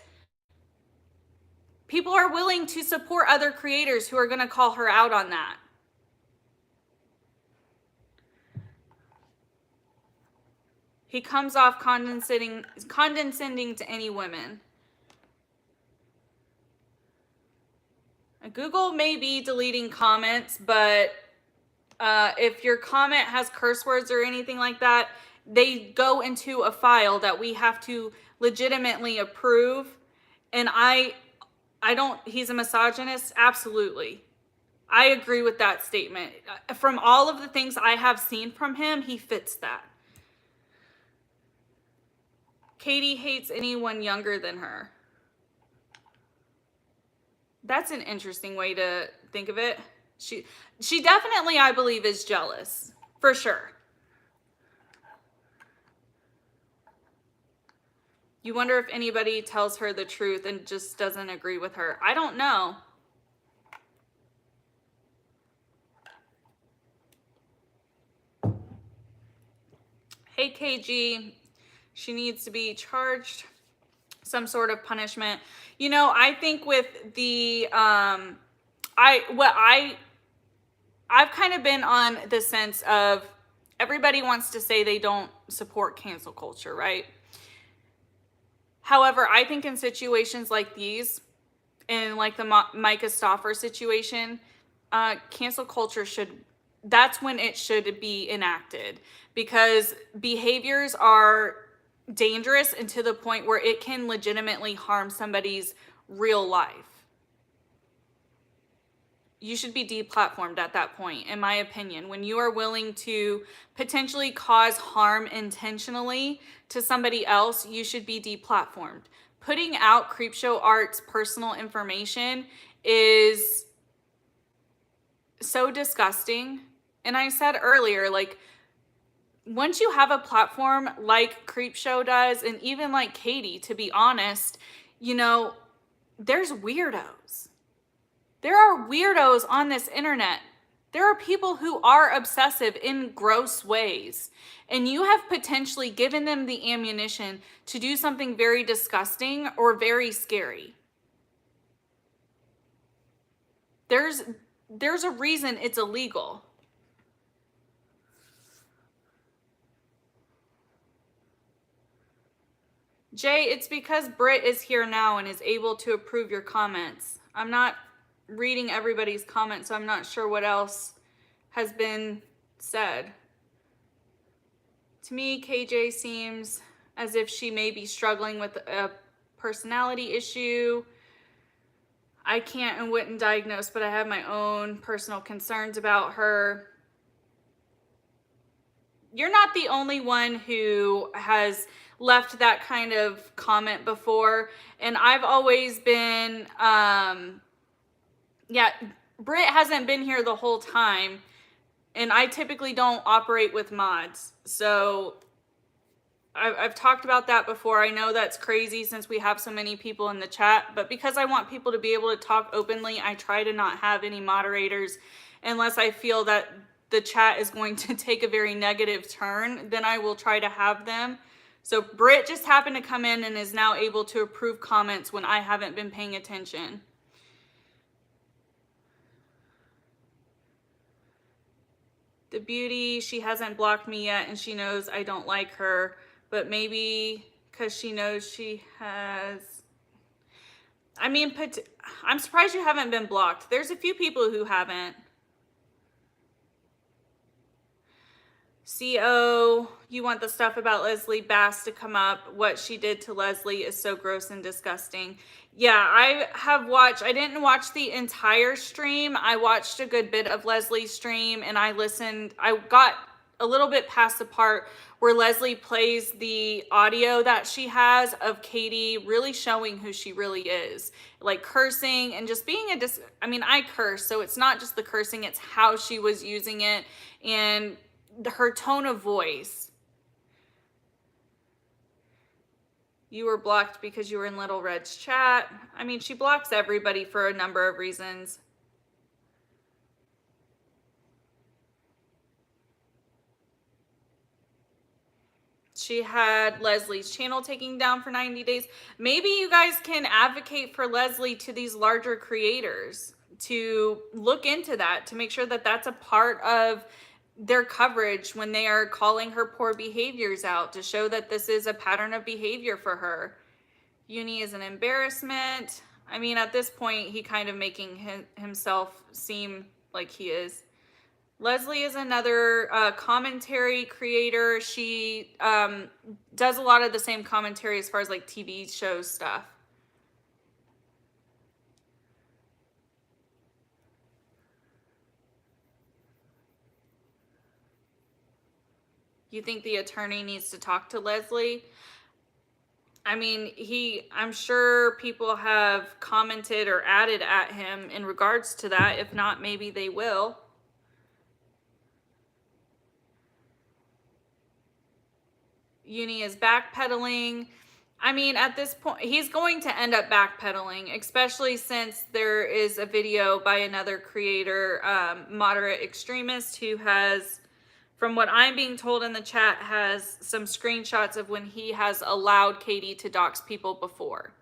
People are willing to support other creators who are going to call her out on that. He comes off condescending to any women. Google may be deleting comments, but if your comment has curse words or anything like that, they go into a file that we have to legitimately approve. And I don't, he's a misogynist? Absolutely. I agree with that statement. From all of the things I have seen from him, he fits that. Katie hates anyone younger than her. That's an interesting way to think of it. She definitely, I believe, is jealous. For sure. You wonder if anybody tells her the truth and just doesn't agree with her. I don't know. Hey, KG. She needs to be charged some sort of punishment. You know, I think with the I've kind of been on the sense of everybody wants to say they don't support cancel culture, right? However, I think in situations like these, in like the Micah Stauffer situation, cancel culture that's when it should be enacted, because behaviors are dangerous and to the point where it can legitimately harm somebody's real life. You should be deplatformed at that point, in my opinion. When you are willing to potentially cause harm intentionally to somebody else, you should be deplatformed. Putting out Creepshow Art's personal information is so disgusting. And I said earlier, like, once you have a platform like Creepshow does, and even like Katie, to be honest, you know, there's weirdos. There are weirdos on this internet. There are people who are obsessive in gross ways. And you have potentially given them the ammunition to do something very disgusting or very scary. There's a reason it's illegal. Jay, it's because Britt is here now and is able to approve your comments. I'm not reading everybody's comments, so I'm not sure what else has been said. To me, KJ seems as if she may be struggling with a personality issue. I can't and wouldn't diagnose, but I have my own personal concerns about her. You're not the only one who has left that kind of comment before. And I've always been, yeah, Britt hasn't been here the whole time. And I typically don't operate with mods. So I've talked about that before. I know that's crazy since we have so many people in the chat. But because I want people to be able to talk openly, I try to not have any moderators unless I feel that the chat is going to take a very negative turn. Then I will try to have them. So Britt just happened to come in and is now able to approve comments when I haven't been paying attention. The beauty, she hasn't blocked me yet and she knows I don't like her, but maybe because she knows she has. I mean, I'm surprised you haven't been blocked. There's a few people who haven't. CO, you want the stuff about Leslie Bass to come up. What she did to Leslie is so gross and disgusting. Yeah, I have watched, I didn't watch the entire stream. I watched a good bit of Leslie's stream and I listened. I got a little bit past the part where Leslie plays the audio that she has of Katie really showing who she really is. Like cursing and just being I mean, I curse, so it's not just the cursing, it's how she was using it and her tone of voice. You were blocked because you were in Little Red's chat. I mean, she blocks everybody for a number of reasons. She had Leslie's channel taken down for 90 days. Maybe you guys can advocate for Leslie to these larger creators to look into that, to make sure that that's a part of their coverage when they are calling her poor behaviors out, to show that this is a pattern of behavior for her. Uni is an embarrassment. I mean, at this point, he kind of making himself seem like he is. Leslie is another commentary creator. She does a lot of the same commentary as far as like TV show stuff. You think the attorney needs to talk to Leslie? I mean, I'm sure people have commented or added at him in regards to that. If not, maybe they will. Uni is backpedaling. I mean, at this point, he's going to end up backpedaling, especially since there is a video by another creator, moderate extremist, who has, from what I'm being told in the chat, has some screenshots of when he has allowed Katie to dox people before.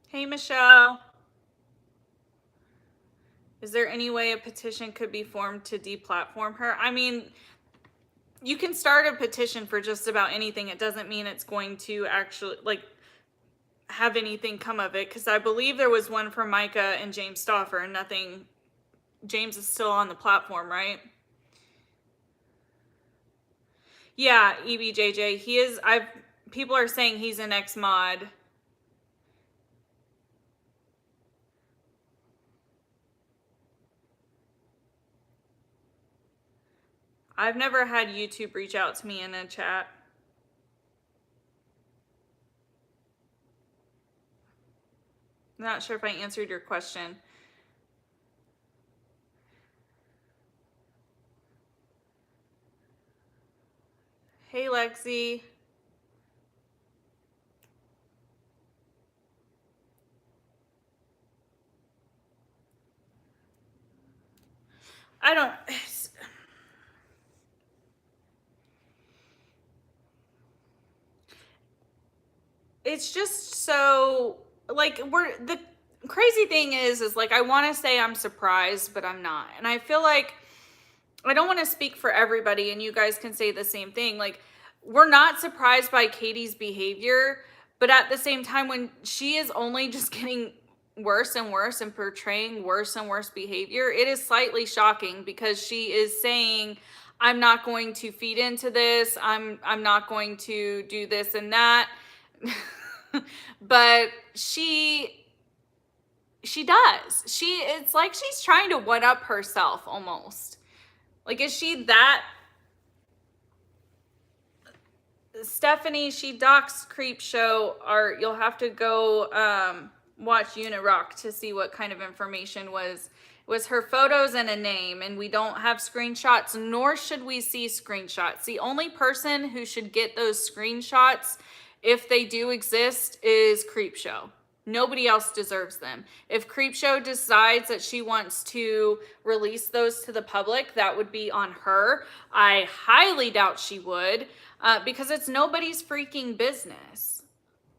Hey, Michelle. Is there any way a petition could be formed to deplatform her? I mean, you can start a petition for just about anything. It doesn't mean it's going to actually, like, have anything come of it, because I believe there was one for Micah and James Stauffer and nothing. James is still on the platform, right? Yeah, EBJJ. He is. People are saying he's an ex-mod. I've never had YouTube reach out to me in a chat. I'm not sure if I answered your question. Hey, Lexi. I don't. It's just so, like, the crazy thing is like, I want to say I'm surprised, but I'm not. And I feel like I don't want to speak for everybody, and you guys can say the same thing. Like, we're not surprised by Katie's behavior, but at the same time, when she is only just getting worse and worse and portraying worse and worse behavior, it is slightly shocking, because she is saying, I'm not going to feed into this. I'm not going to do this and that. But she does. It's like she's trying to one up herself almost. Like, is she that? Stephanie, she docs Creep Show, or you'll have to go watch Unirock to see what kind of information was her photos and a name, and we don't have screenshots, nor should we see screenshots. The only person who should get those screenshots, if they do exist, is Creep Show. Nobody else deserves them. If Creep Show decides that she wants to release those to the public, that would be on her. I highly doubt she would, because it's nobody's freaking business.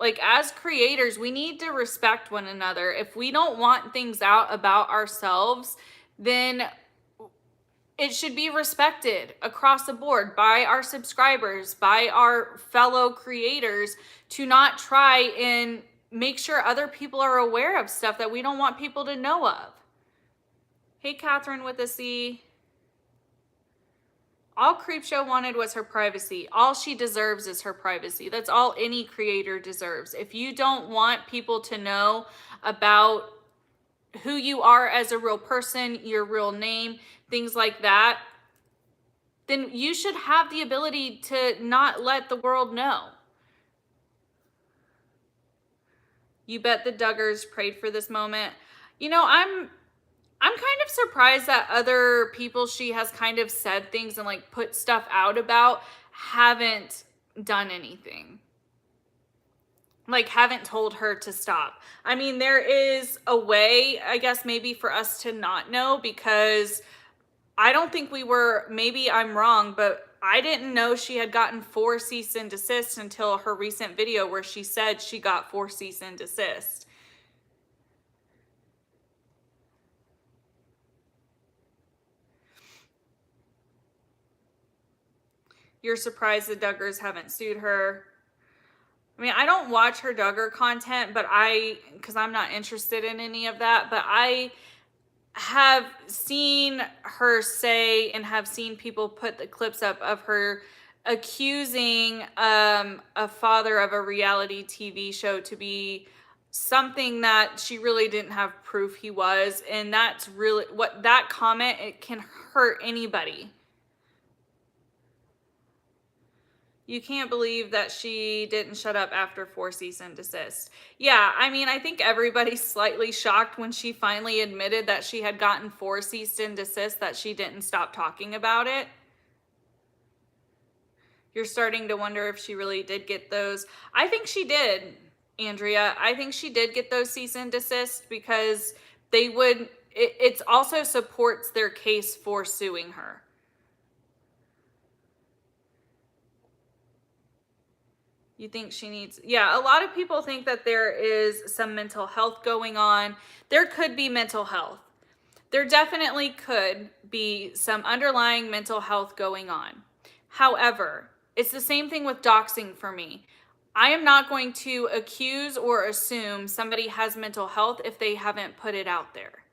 Like, as creators, we need to respect one another. If we don't want things out about ourselves, then it should be respected across the board by our subscribers, by our fellow creators, to not try and make sure other people are aware of stuff that we don't want people to know of. Hey, Catherine with a C. All Creepshow wanted was her privacy. All she deserves is her privacy. That's all any creator deserves. If you don't want people to know about who you are as a real person, your real name, things like that, then you should have the ability to not let the world know. You bet the Duggars prayed for this moment. You know, I'm kind of surprised that other people she has kind of said things and like put stuff out about haven't done anything. Like, haven't told her to stop. I mean, there is a way, I guess, maybe for us to not know, because I don't think we were, maybe I'm wrong, but I didn't know she had gotten 4 cease and desist until her recent video where she said she got 4 cease and desist. You're surprised the Duggars haven't sued her. I mean, I don't watch her Duggar content, but because I'm not interested in any of that, but I have seen her say and have seen people put the clips up of her accusing a father of a reality TV show to be something that she really didn't have proof he was. And that's really what that comment, it can hurt anybody. You can't believe that she didn't shut up after 4 cease and desist. Yeah, I mean, I think everybody's slightly shocked when she finally admitted that she had gotten 4 cease and desist, that she didn't stop talking about it. You're starting to wonder if she really did get those. I think she did, Andrea. I think she did get those cease and desist, because they would, it also supports their case for suing her. You think she needs, yeah, a lot of people think that there is some mental health going on. There could be mental health. There definitely could be some underlying mental health going on. However, it's the same thing with doxing for me. I am not going to accuse or assume somebody has mental health if they haven't put it out there,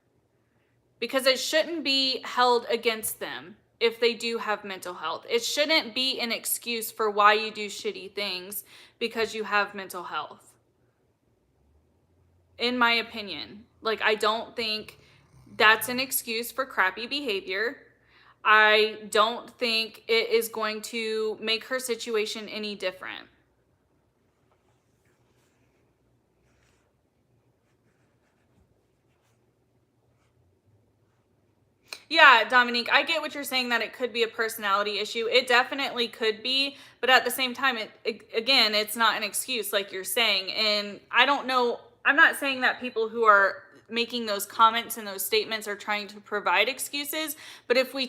because it shouldn't be held against them if they do have mental health. It shouldn't be an excuse for why you do shitty things because you have mental health. In my opinion, like, I don't think that's an excuse for crappy behavior. I don't think it is going to make her situation any different. Yeah, Dominique, I get what you're saying, that it could be a personality issue. It definitely could be, but at the same time, again, it's not an excuse like you're saying. And I don't know, I'm not saying that people who are making those comments and those statements are trying to provide excuses, but if we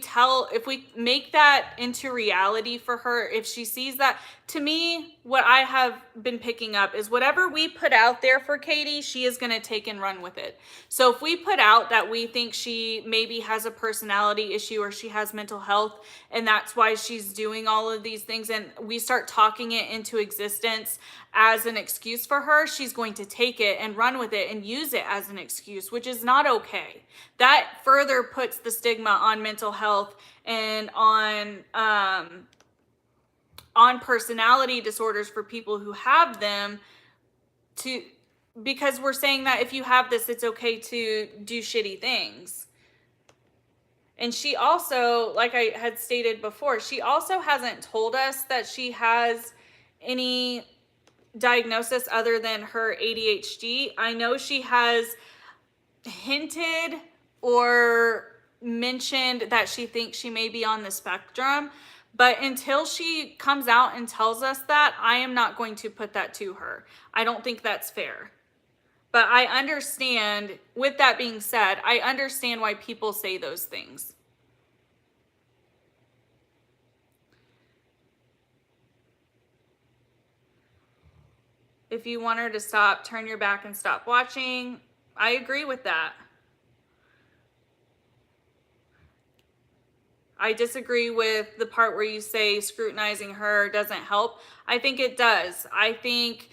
make that into reality for her, if she sees that, to me, what I have been picking up is whatever we put out there for Katie, she is going to take and run with it. So if we put out that we think she maybe has a personality issue or she has mental health and that's why she's doing all of these things, and we start talking it into existence as an excuse for her, she's going to take it and run with it and use it as an excuse, which is not okay. That further puts the stigma on mental health and on personality disorders for people who have them, to because we're saying that if you have this, it's okay to do shitty things. And she also, like I had stated before, she also hasn't told us that she has any diagnosis other than her ADHD. I know she has hinted or mentioned that she thinks she may be on the spectrum, but until she comes out and tells us that, I am not going to put that to her. I don't think that's fair. But I understand, with that being said, I understand why people say those things. If you want her to stop, turn your back and stop watching. I agree with that. I disagree with the part where you say scrutinizing her doesn't help. I think it does. I think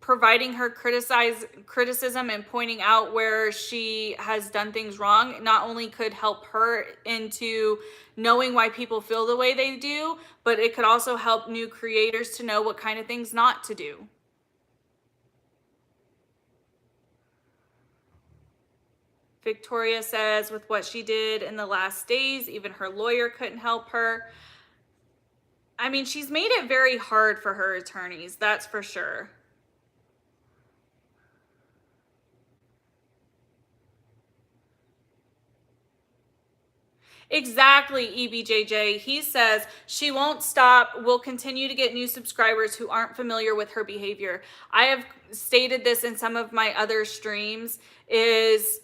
providing her criticism and pointing out where she has done things wrong not only could help her into knowing why people feel the way they do, but it could also help new creators to know what kind of things not to do. Victoria says with what she did in the last days, even her lawyer couldn't help her. I mean, she's made it very hard for her attorneys, that's for sure. Exactly, EBJJ. He says she won't stop. We'll continue to get new subscribers who aren't familiar with her behavior. I have stated this in some of my other streams, is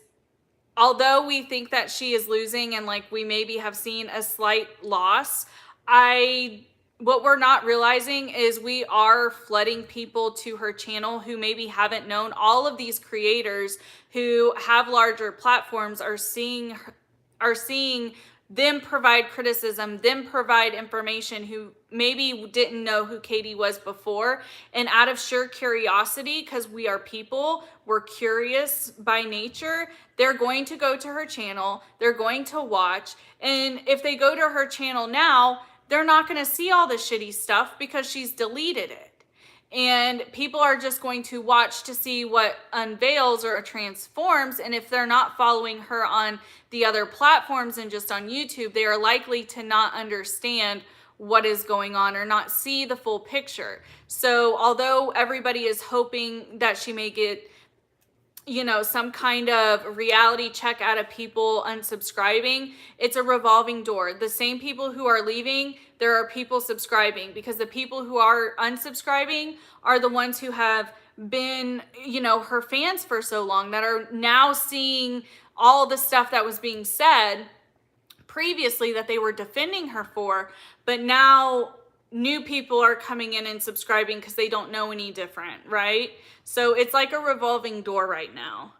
although we think that she is losing and like we maybe have seen a slight loss, what we're not realizing is we are flooding people to her channel who maybe haven't known. All of these creators who have larger platforms are seeing them provide criticism, them provide information, who maybe didn't know who Katie was before. And out of sheer curiosity, because we are people, we're curious by nature, they're going to go to her channel, they're going to watch. And if they go to her channel now, they're not going to see all the shitty stuff because she's deleted it. And people are just going to watch to see what unveils or transforms. And if they're not following her on the other platforms and just on YouTube, they are likely to not understand what is going on or not see the full picture. So although everybody is hoping that she may get, some kind of reality check out of people unsubscribing, it's a revolving door. The same people who are leaving, there are people subscribing, because the people who are unsubscribing are the ones who have been, her fans for so long, that are now seeing all the stuff that was being said previously that they were defending her for, but now new people are coming in and subscribing because they don't know any different, right? So it's like a revolving door right now.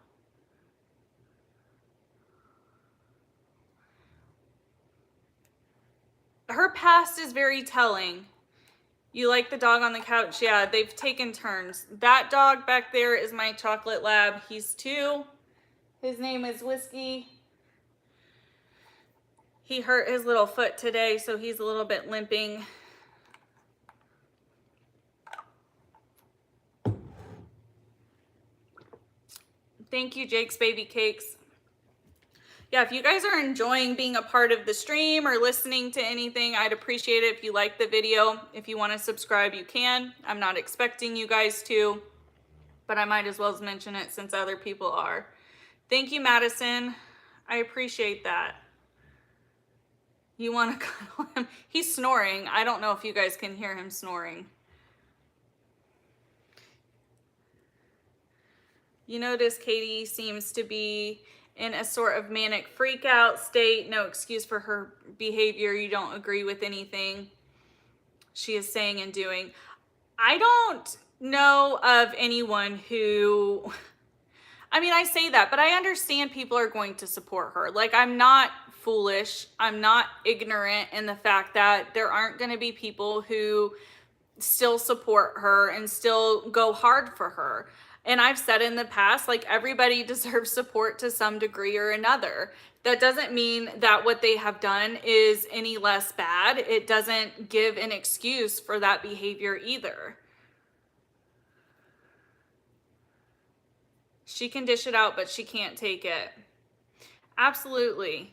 Her past is very telling. You like the dog on the couch? Yeah, they've taken turns. That dog back there is my chocolate lab. He's 2. His name is Whiskey. He hurt his little foot today, so he's a little bit limping. Thank you, Jake's Baby Cakes. Yeah, if you guys are enjoying being a part of the stream or listening to anything, I'd appreciate it if you like the video. If you want to subscribe, you can. I'm not expecting you guys to, but I might as well mention it since other people are. Thank you, Madison. I appreciate that. You want to cuddle him? He's snoring. I don't know if you guys can hear him snoring. You notice Katie seems to be in a sort of manic freak out state. No excuse for her behavior. You don't agree with anything she is saying and doing. I don't know of anyone who, I mean, I say that, but I understand people are going to support her. Like, I'm not foolish. I'm not ignorant in the fact that there aren't going to be people who still support her and still go hard for her. And I've said in the past, like, everybody deserves support to some degree or another. That doesn't mean that what they have done is any less bad. It doesn't give an excuse for that behavior either. She can dish it out, but she can't take it. Absolutely.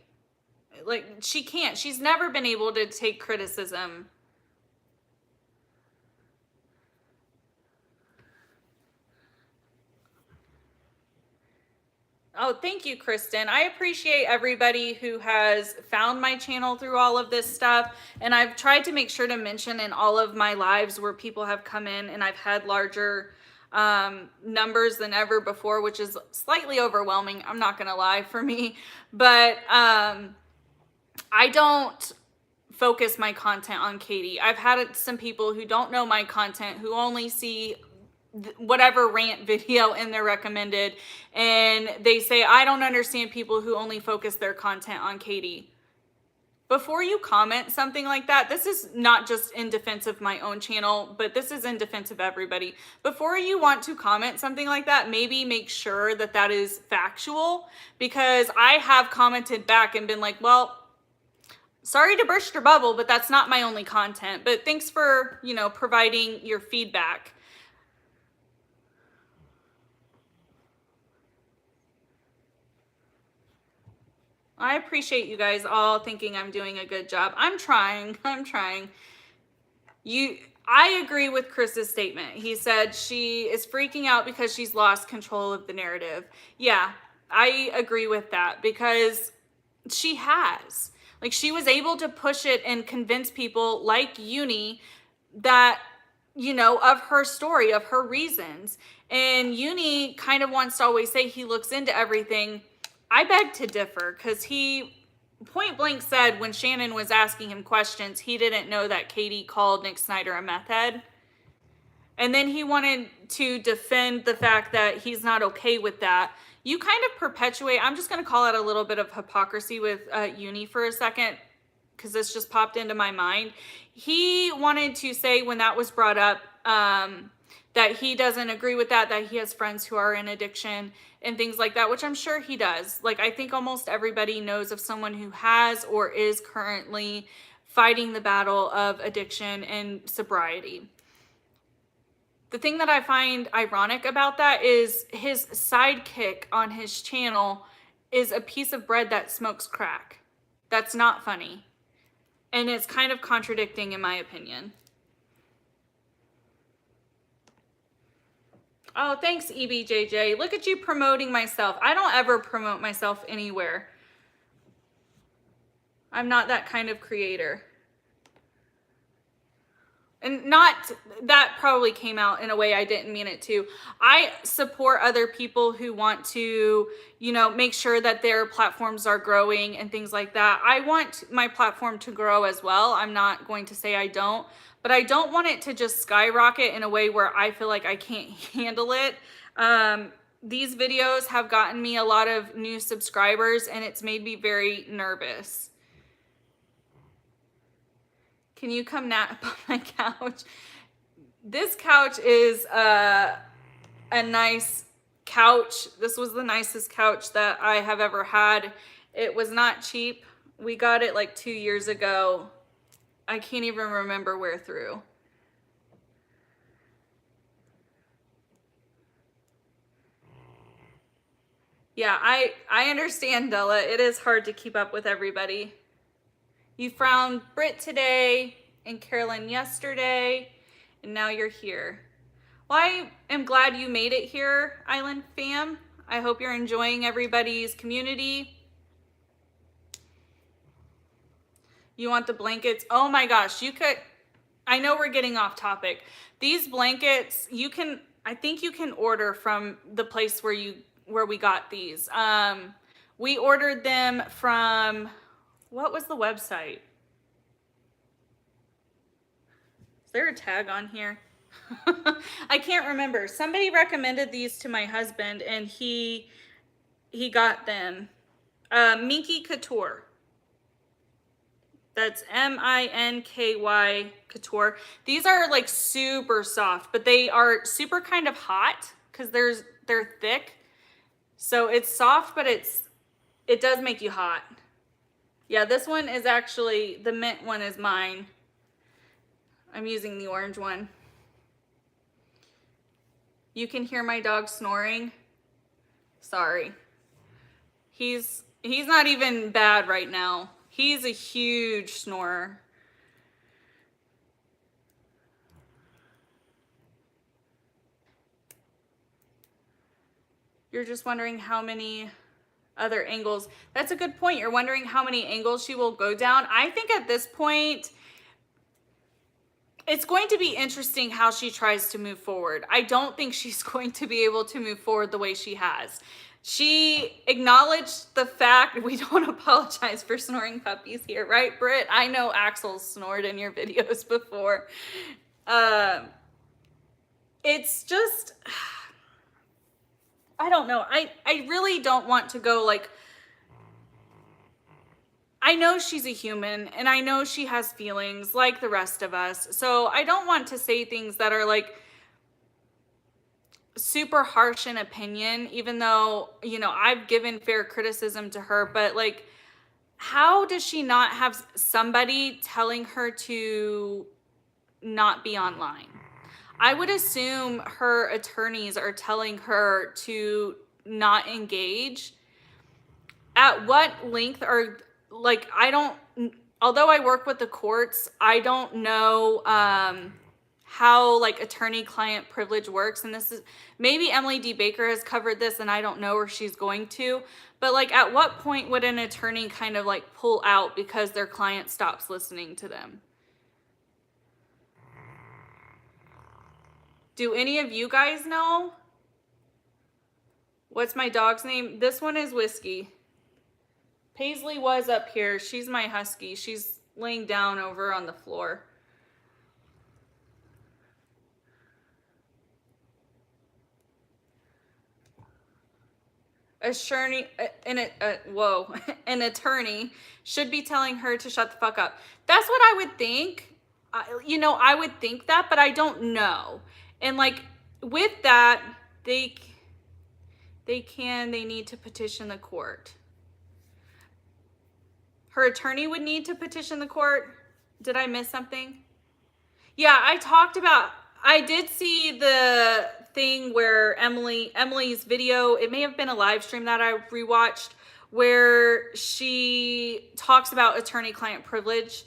Like, she can't. She's never been able to take criticism. Oh, thank you, Kristen. I appreciate everybody who has found my channel through all of this stuff. And I've tried to make sure to mention in all of my lives where people have come in and I've had larger numbers than ever before, which is slightly overwhelming. I'm not going to lie for me. But I don't focus my content on Katie. I've had some people who don't know my content, who only see whatever rant video in their recommended, and they say, I don't understand people who only focus their content on Katie. Before you comment something like that, this is not just in defense of my own channel, but this is in defense of everybody. Before you want to comment something like that, maybe make sure that that is factual, because I have commented back and been like, well, sorry to burst your bubble, but that's not my only content. But thanks for, providing your feedback. I appreciate you guys all thinking I'm doing a good job. I'm trying. I agree with Chris's statement. He said she is freaking out because she's lost control of the narrative. Yeah, I agree with that, because she has. Like, she was able to push it and convince people like Uni that, of her story, of her reasons. And Uni kind of wants to always say he looks into everything. I beg to differ, because he point blank said when Shannon was asking him questions, he didn't know that Katie called Nick Snyder a meth head. And then he wanted to defend the fact that he's not okay with that. You kind of perpetuate, I'm just going to call it a little bit of hypocrisy with Uni for a second, because this just popped into my mind. He wanted to say when that was brought up, that he doesn't agree with that he has friends who are in addiction and things like that, which I'm sure he does. Like, I think almost everybody knows of someone who has or is currently fighting the battle of addiction and sobriety. The thing that I find ironic about that is his sidekick on his channel is a piece of bread that smokes crack. That's not funny. And it's kind of contradicting in my opinion. Oh, thanks, EBJJ. Look at you promoting myself. I don't ever promote myself anywhere. I'm not that kind of creator. And that probably came out in a way I didn't mean it to. I support other people who want to, make sure that their platforms are growing and things like that. I want my platform to grow as well. I'm not going to say I don't, but I don't want it to just skyrocket in a way where I feel like I can't handle it. These videos have gotten me a lot of new subscribers, and it's made me very nervous. Can you come nap on my couch? This couch is a nice couch. This was the nicest couch that I have ever had. It was not cheap. We got it like 2 years ago. I can't even remember where through. Yeah, I understand, Della. It is hard to keep up with everybody. You found Britt today and Carolyn yesterday, and now you're here. Well, I am glad you made it here, Island fam. I hope you're enjoying everybody's community. You want the blankets? Oh my gosh, you could, I know we're getting off topic. These blankets, I think you can order from the place where we got these. We ordered them from, what was the website? Is there a tag on here? I can't remember. Somebody recommended these to my husband and he got them. Minky Couture. That's Minky Couture. These are like super soft, but they are super kind of hot because they're thick. So it's soft, but it does make you hot. Yeah, this one is actually, the mint one is mine. I'm using the orange one. You can hear my dog snoring. Sorry. He's not even bad right now. He's a huge snorer. You're just wondering how many other angles. That's a good point. You're wondering how many angles she will go down. I think at this point, it's going to be interesting how she tries to move forward. I don't think she's going to be able to move forward the way she has. She acknowledged the fact, we don't apologize for snoring puppies here, right, Britt? I know Axel's snored in your videos before. It's just, I don't know. I really don't want to go like, I know she's a human and I know she has feelings like the rest of us. So I don't want to say things that are like super harsh in opinion, even though, you know, I've given fair criticism to her, but like, how does she not have somebody telling her to not be online? I would assume her attorneys are telling her to not engage. At what length are, like, I don't, although I work with the courts, I don't know how like attorney-client privilege works. And this is, maybe Emily D. Baker has covered this and I don't know where she's going to, but like at what point would an attorney kind of like pull out because their client stops listening to them? Do any of you guys know? What's my dog's name? This one is Whiskey. Paisley was up here. She's my husky. She's laying down over on the floor. An attorney should be telling her to shut the fuck up. That's what I would think. You know, I would think that, but I don't know. And like with that, they need to petition the court. Her attorney would need to petition the court. Did I miss something? Yeah, I did see the thing where Emily's video, it may have been a live stream that I rewatched, where she talks about attorney-client privilege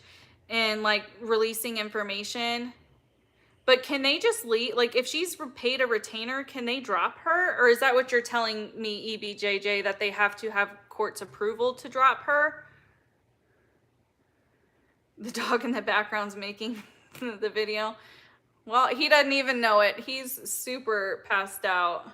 and like releasing information. But can they just leave? Like if she's paid a retainer, can they drop her? Or is that what you're telling me, EBJJ, that they have to have court's approval to drop her? The dog in the background's making the video. Well, he doesn't even know it. He's super passed out.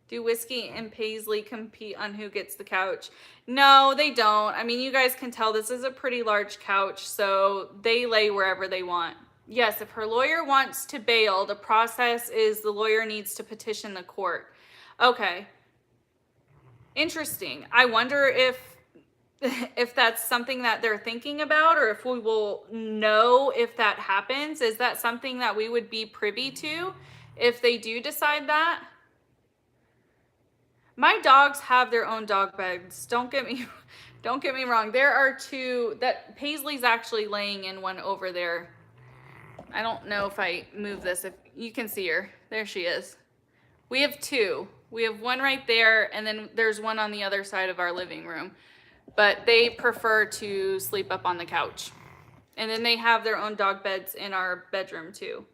Do Whiskey and Paisley compete on who gets the couch? No, they don't. I mean, you guys can tell this is a pretty large couch, so they lay wherever they want. Yes, if her lawyer wants to bail, the process is the lawyer needs to petition the court. Okay. Interesting. I wonder if that's something that they're thinking about, or if we will know if that happens. Is that something that we would be privy to if they do decide that? My dogs have their own dog beds. Don't get me wrong. There are two that Paisley's actually laying in one over there. I don't know if I move this, if you can see her. There she is. We have two. We have one right there, and then there's one on the other side of our living room. But they prefer to sleep up on the couch. And then they have their own dog beds in our bedroom too.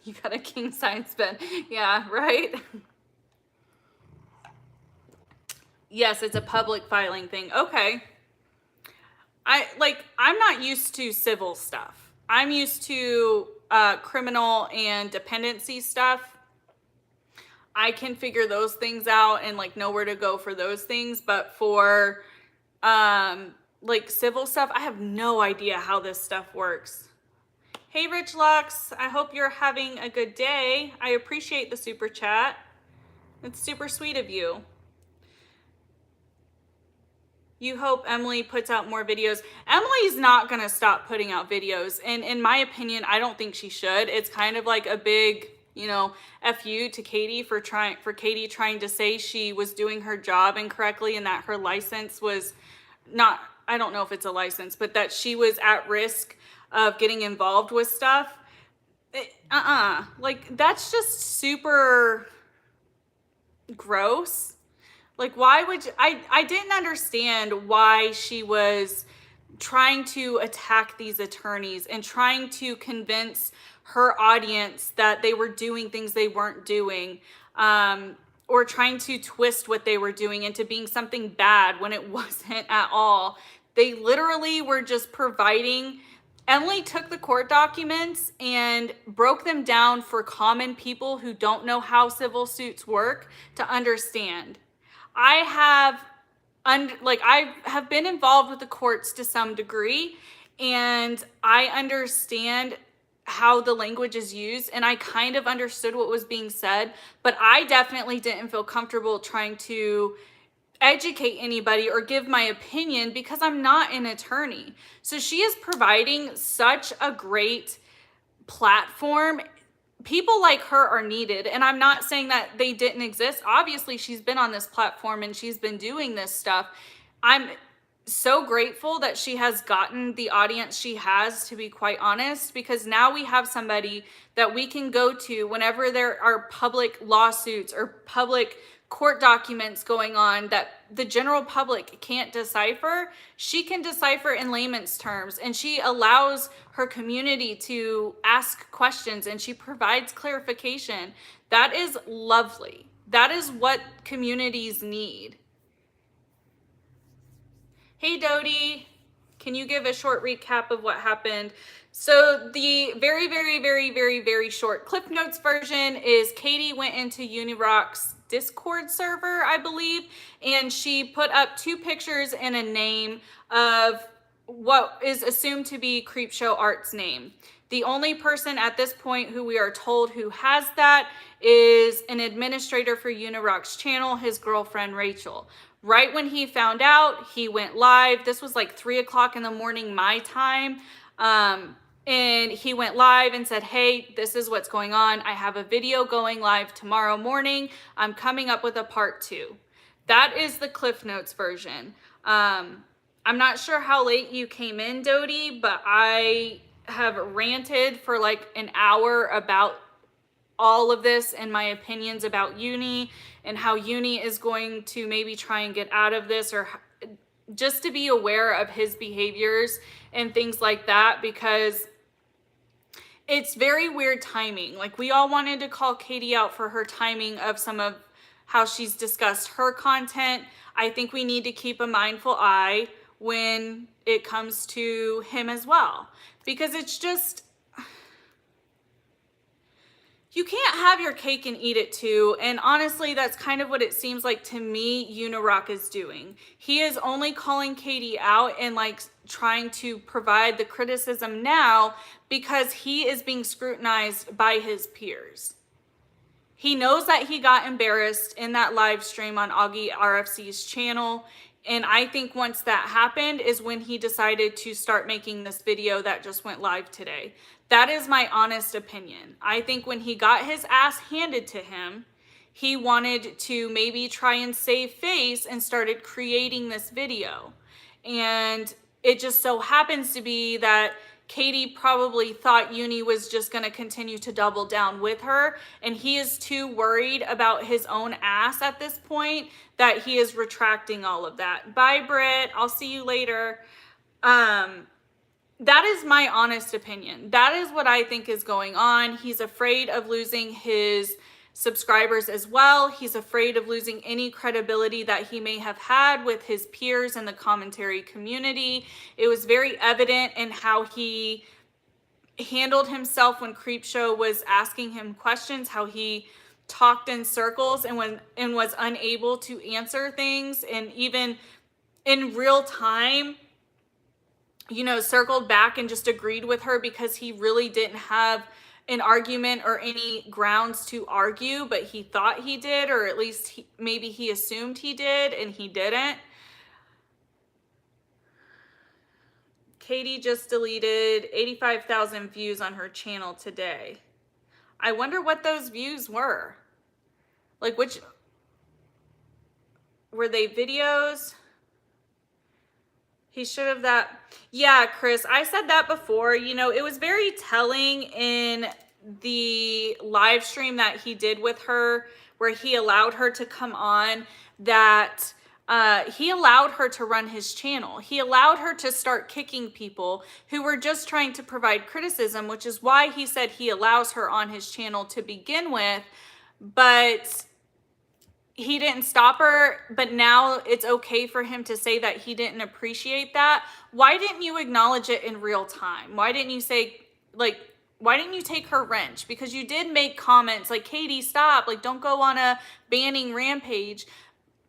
You got a king size bed. Yeah, right? Yes, it's a public filing thing. Okay. I'm not used to civil stuff. I'm used to criminal and dependency stuff. I can figure those things out and like know where to go for those things, but for like civil stuff, I have no idea how this stuff works. Hey Rich Lux, I hope you're having a good day. I appreciate the super chat. It's super sweet of you. You hope Emily puts out more videos. Emily's not going to stop putting out videos. And in my opinion, I don't think she should. It's kind of like a big, you know, FU to Katie for Katie trying to say she was doing her job incorrectly and that her license was not, I don't know if it's a license, but that she was at risk of getting involved with stuff. Like, that's just super gross. Like, why would you, I didn't understand why she was trying to attack these attorneys and trying to convince her audience that they were doing things they weren't doing, or trying to twist what they were doing into being something bad when it wasn't at all. They literally were just providing. Emily took the court documents and broke them down for common people who don't know how civil suits work to understand. I have been involved with the courts to some degree, and I understand how the language is used, and I kind of understood what was being said, but I definitely didn't feel comfortable trying to educate anybody or give my opinion because I'm not an attorney. So she is providing such a great platform. People like her are needed, and I'm not saying that they didn't exist. Obviously, she's been on this platform and she's been doing this stuff. I'm so grateful that she has gotten the audience she has, to be quite honest, because now we have somebody that we can go to whenever there are public lawsuits or public court documents going on that the general public can't decipher. She can decipher in layman's terms, and she allows her community to ask questions and she provides clarification. That is lovely. That is what communities need. Hey Dodie, can you give a short recap of what happened? So the very, very, very, very, very short Cliff Notes version is Katie went into Unirock's Discord server, I believe, and she put up 2 pictures and a name of what is assumed to be Creepshow Art's name. The only person at this point who we are told who has that is an administrator for Unirock's channel, his girlfriend Rachel. Right when he found out, he went live. This was like 3 o'clock in the morning my time. And he went live and said, hey, this is what's going on. I have a video going live tomorrow morning. I'm coming up with a part 2. That is the Cliff Notes version. I'm not sure how late you came in, Dodie, but I have ranted for like an hour about all of this and my opinions about Uni and how Uni is going to maybe try and get out of this, or just to be aware of his behaviors and things like that, because it's very weird timing. Like, we all wanted to call Katie out for her timing of some of how she's discussed her content. I think we need to keep a mindful eye when it comes to him as well, because it's just, you can't have your cake and eat it too. And honestly, that's kind of what it seems like to me Unirock is doing. He is only calling Katie out and like trying to provide the criticism now because he is being scrutinized by his peers. He knows that he got embarrassed in that live stream on Augie RFC's channel. And I think once that happened is when he decided to start making this video that just went live today. That is my honest opinion. I think when he got his ass handed to him, he wanted to maybe try and save face and started creating this video. And it just so happens to be that Katie probably thought Uni was just going to continue to double down with her, and he is too worried about his own ass at this point that he is retracting all of that. Bye, Britt. I'll see you later. That is my honest opinion. That is what I think is going on. He's afraid of losing his subscribers as well. He's afraid of losing any credibility that he may have had with his peers in the commentary community. It was very evident in how he handled himself when Creepshow was asking him questions, how he talked in circles and was unable to answer things, and even in real time, you know, circled back and just agreed with her because he really didn't have an argument or any grounds to argue, but he thought he did, or at least maybe he assumed he did, and he didn't. Katie just deleted 85,000 views on her channel today. I wonder what those views were. Like, which were they videos? He should have that. Yeah, Chris, I said that before. You know, it was very telling in the live stream that he did with her, where he allowed her to come on, that he allowed her to run his channel. He allowed her to start kicking people who were just trying to provide criticism, which is why he said he allows her on his channel to begin with. But he didn't stop her, but now it's okay for him to say that he didn't appreciate that. Why didn't you acknowledge it in real time? Why didn't you say, like, why didn't you take her wrench? Because you did make comments like, Katie, stop, like, don't go on a banning rampage.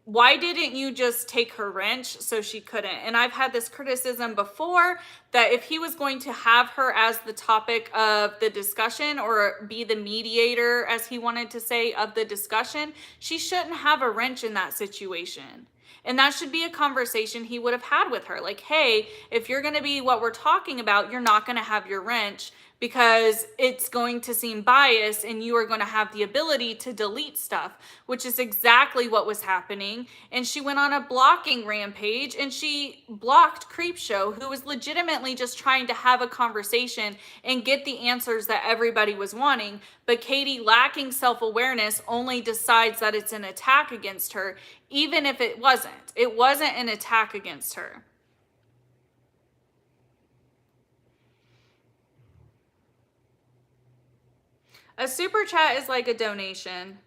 Why didn't you just take her wrench so she couldn't? And I've had this criticism before that if he was going to have her as the topic of the discussion, or be the mediator, as he wanted to say, of the discussion, she shouldn't have a wrench in that situation. And that should be a conversation he would have had with her. Like, hey, if you're going to be what we're talking about, you're not going to have your wrench, because it's going to seem biased and you are going to have the ability to delete stuff, which is exactly what was happening. And she went on a blocking rampage and she blocked Creepshow, who was legitimately just trying to have a conversation and get the answers that everybody was wanting. But Katie, lacking self-awareness, only decides that it's an attack against her, even if it wasn't. It wasn't an attack against her. A super chat is like a donation.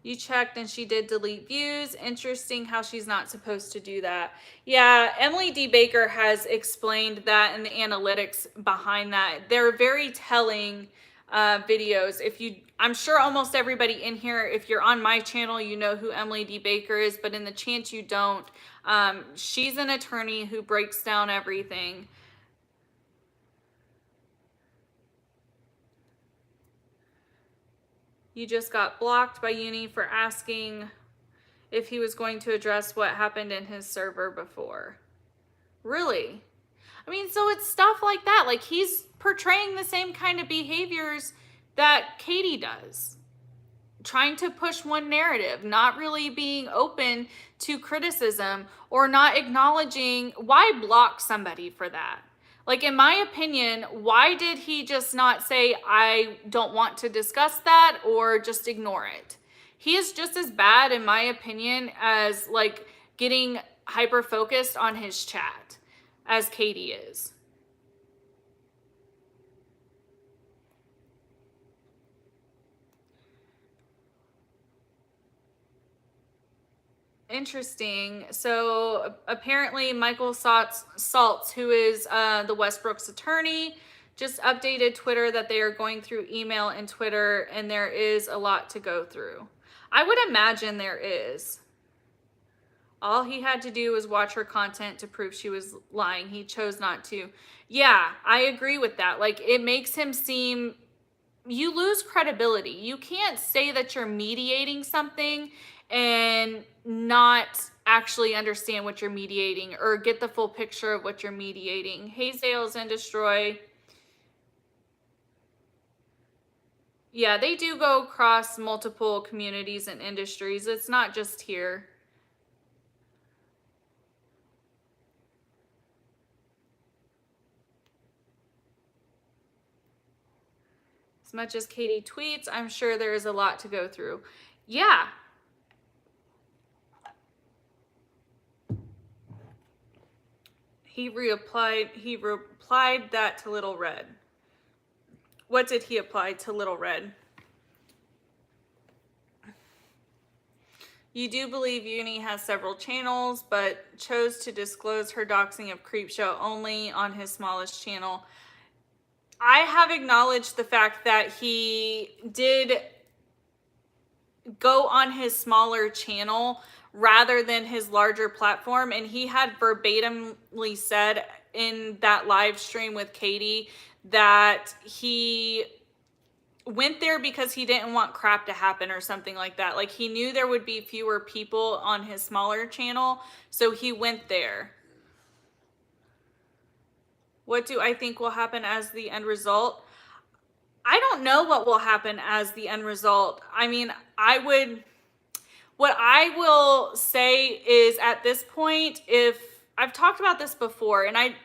You checked and she did delete views. Interesting how she's not supposed to do that. Yeah, Emily D. Baker has explained that and the analytics behind that. They're very telling videos. I'm sure almost everybody in here, if you're on my channel, you know who Emily D. Baker is, but in the chance you don't, she's an attorney who breaks down everything. You just got blocked by Uni for asking if he was going to address what happened in his server before. Really? I mean, so it's stuff like that. Like, he's portraying the same kind of behaviors that Katie does. Trying to push one narrative, not really being open to criticism, or not acknowledging. Why block somebody for that? Like, in my opinion, why did he just not say, I don't want to discuss that, or just ignore it? He is just as bad, in my opinion, as like getting hyper focused on his chat as Katie is. Interesting. So apparently Michael Saltz, who is the Westbrook's attorney, just updated Twitter that they are going through email and Twitter, and there is a lot to go through. I would imagine there is. All he had to do was watch her content to prove she was lying. He chose not to. Yeah, I agree with that. Like, it makes him seem, you lose credibility. You can't say that you're mediating something and not actually understand what you're mediating, or get the full picture of what you're mediating. Hazdales and Destroy. Yeah, they do go across multiple communities and industries. It's not just here. As much as Katie tweets, I'm sure there is a lot to go through. Yeah. He replied that to Little Red. What did he apply to Little Red? You do believe Uni has several channels, but chose to disclose her doxing of Creepshow only on his smallest channel. I have acknowledged the fact that he did go on his smaller channel rather than his larger platform, and he had verbatimly said in that live stream with Katie that he went there because he didn't want crap to happen or something like that. Like, he knew there would be fewer people on his smaller channel, so he went there. What do I think will happen as the end result? I don't know what will happen as the end result. I mean, what I will say is, at this point, if I've talked about this before, and I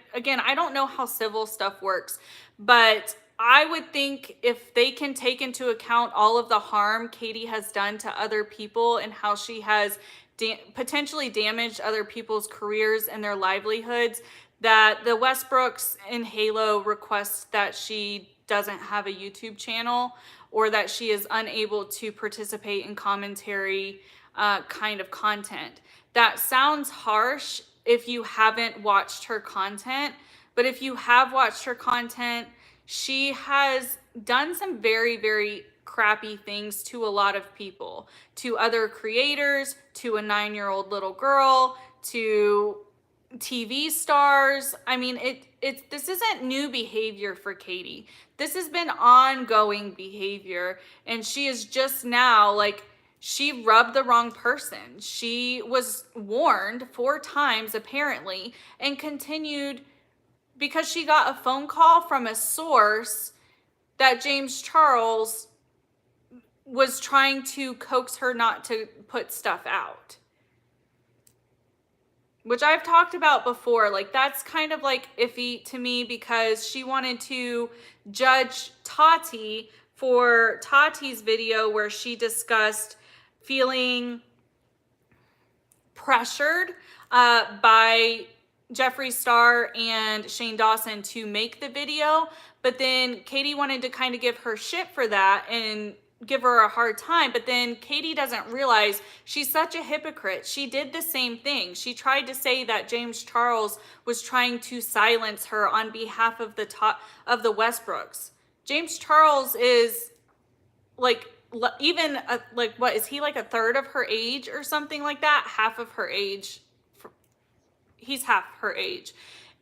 don't know how civil stuff works, but I would think if they can take into account all of the harm Katie has done to other people and how she has potentially damaged other people's careers and their livelihoods, that the Westbrooks in Halo request that she doesn't have a YouTube channel, or that she is unable to participate in commentary kind of content. That sounds harsh if you haven't watched her content, but if you have watched her content, she has done some very, very crappy things to a lot of people, to other creators, to a 9-year-old little girl, to TV stars. I mean, this isn't new behavior for Katie. This has been ongoing behavior, and she is just now, like, she rubbed the wrong person. She was warned 4 times apparently, and continued because she got a phone call from a source that James Charles was trying to coax her not to put stuff out. Which I've talked about before. Like, that's kind of like iffy to me, because she wanted to judge Tati for Tati's video where she discussed feeling pressured by Jeffree Star and Shane Dawson to make the video, but then Katie wanted to kind of give her shit for that and give her a hard time. But then Katie doesn't realize she's such a hypocrite. She did the same thing. She tried to say that James Charles was trying to silence her on behalf of the Westbrooks. James Charles is like, even like, what is he, like a third of her age or something like that? Half of her age. He's half her age.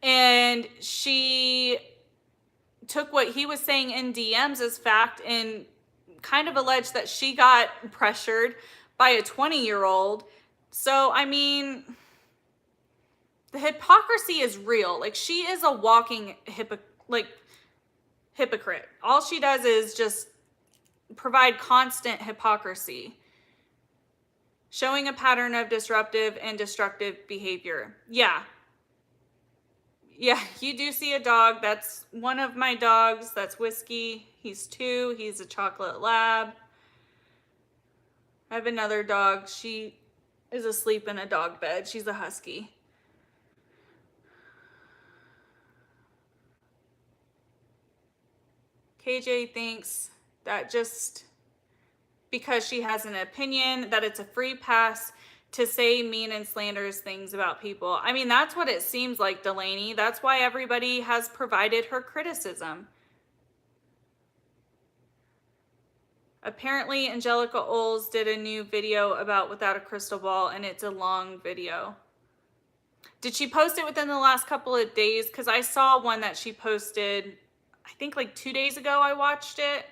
And she took what he was saying in DMs as fact and kind of alleged that she got pressured by a 20-year-old. So, I mean, the hypocrisy is real. Like, she is a walking hypocrite. All she does is just provide constant hypocrisy, showing a pattern of disruptive and destructive behavior. Yeah, you do see a dog. That's one of my dogs. That's Whiskey. He's 2. He's a chocolate lab. I have another dog. She is asleep in a dog bed. She's a husky. KJ thinks that just because she has an opinion, that it's a free pass to say mean and slanderous things about people. I mean, that's what it seems like, Delaney. That's why everybody has provided her criticism. Apparently, Angelica Oles did a new video about Without a Crystal Ball, and it's a long video. Did she post it within the last couple of days? Because I saw one that she posted, I think like 2 days ago. I watched it.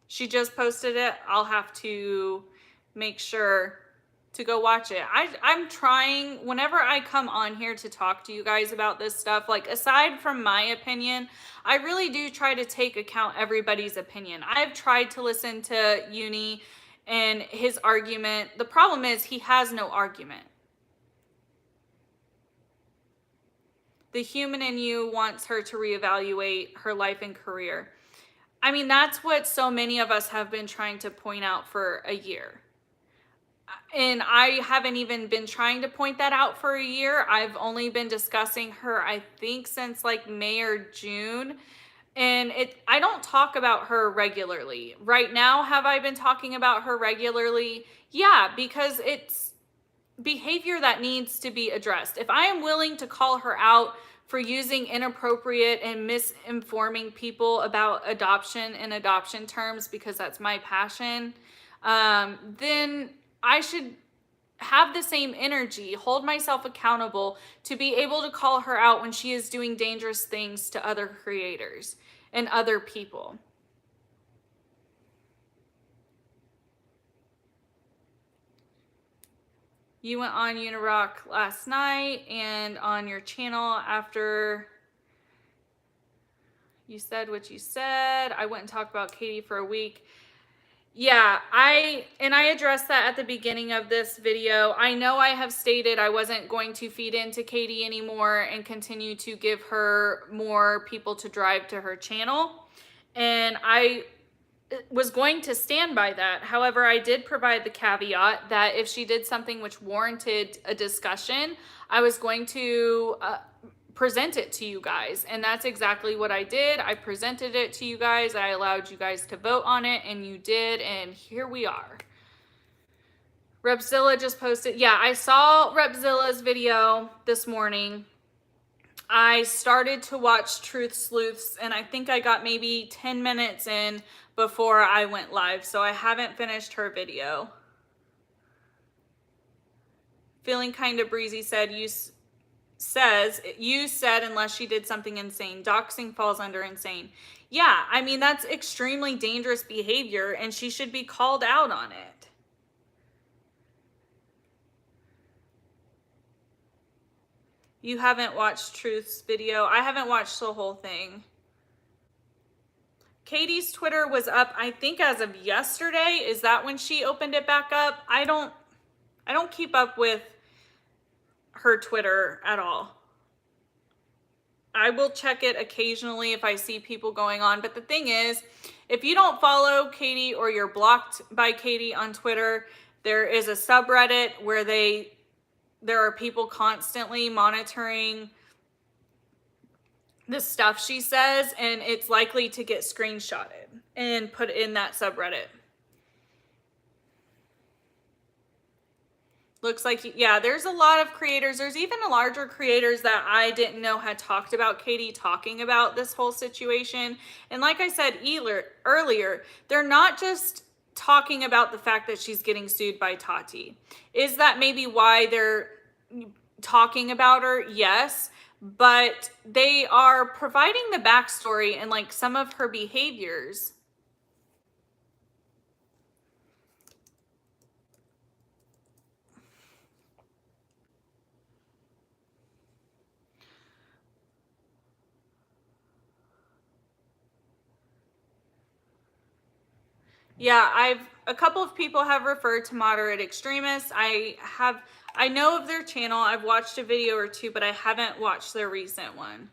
She just posted it. I'll have to make sure to go watch it. I'm trying, whenever I come on here to talk to you guys about this stuff, like, aside from my opinion, I really do try to take account everybody's opinion. I've tried to listen to Uni and his argument. The problem is he has no argument. The human in you wants her to reevaluate her life and career. I mean, that's what so many of us have been trying to point out for a year. And I haven't even been trying to point that out for a year. I've only been discussing her, I think, since like May or June. And I don't talk about her regularly. Right now, have I been talking about her regularly? Yeah, because it's behavior that needs to be addressed. If I am willing to call her out for using inappropriate and misinforming people about adoption and adoption terms, because that's my passion, then I should have the same energy, hold myself accountable to be able to call her out when she is doing dangerous things to other creators and other people. You went on Unirock last night and on your channel after you said what you said. I went and talked about Katie for a week. Yeah, I addressed that at the beginning of this video. I know I have stated I wasn't going to feed into Katie anymore and continue to give her more people to drive to her channel. And I was going to stand by that. However, I did provide the caveat that if she did something which warranted a discussion, I was going to present it to you guys. And that's exactly what I did. I presented it to you guys. I allowed you guys to vote on it, and you did. And here we are. Repzilla just posted. Yeah, I saw Repzilla's video this morning. I started to watch Truth Sleuths, and I think I got maybe 10 minutes in before I went live, so I haven't finished her video. Feeling kind of breezy said, you said unless she did something insane. Doxing falls under insane. Yeah, I mean, that's extremely dangerous behavior, and she should be called out on it. You haven't watched Truth's video. I haven't watched the whole thing. Katie's Twitter was up, I think, as of yesterday. Is that when she opened it back up? I don't keep up with her Twitter at all. I will check it occasionally if I see people going on. But the thing is, if you don't follow Katie or you're blocked by Katie on Twitter, there is a subreddit where there are people constantly monitoring the stuff she says, and it's likely to get screenshotted and put in that subreddit. Looks like, yeah, there's a lot of creators. There's even larger creators that I didn't know had talked about Katie talking about this whole situation. And like I said earlier, they're not just talking about the fact that she's getting sued by Tati. Is that maybe why they're talking about her? Yes. But they are providing the backstory and like some of her behaviors. Yeah, a couple of people have referred to moderate extremists. I know of their channel. I've watched a video or two, but I haven't watched their recent one.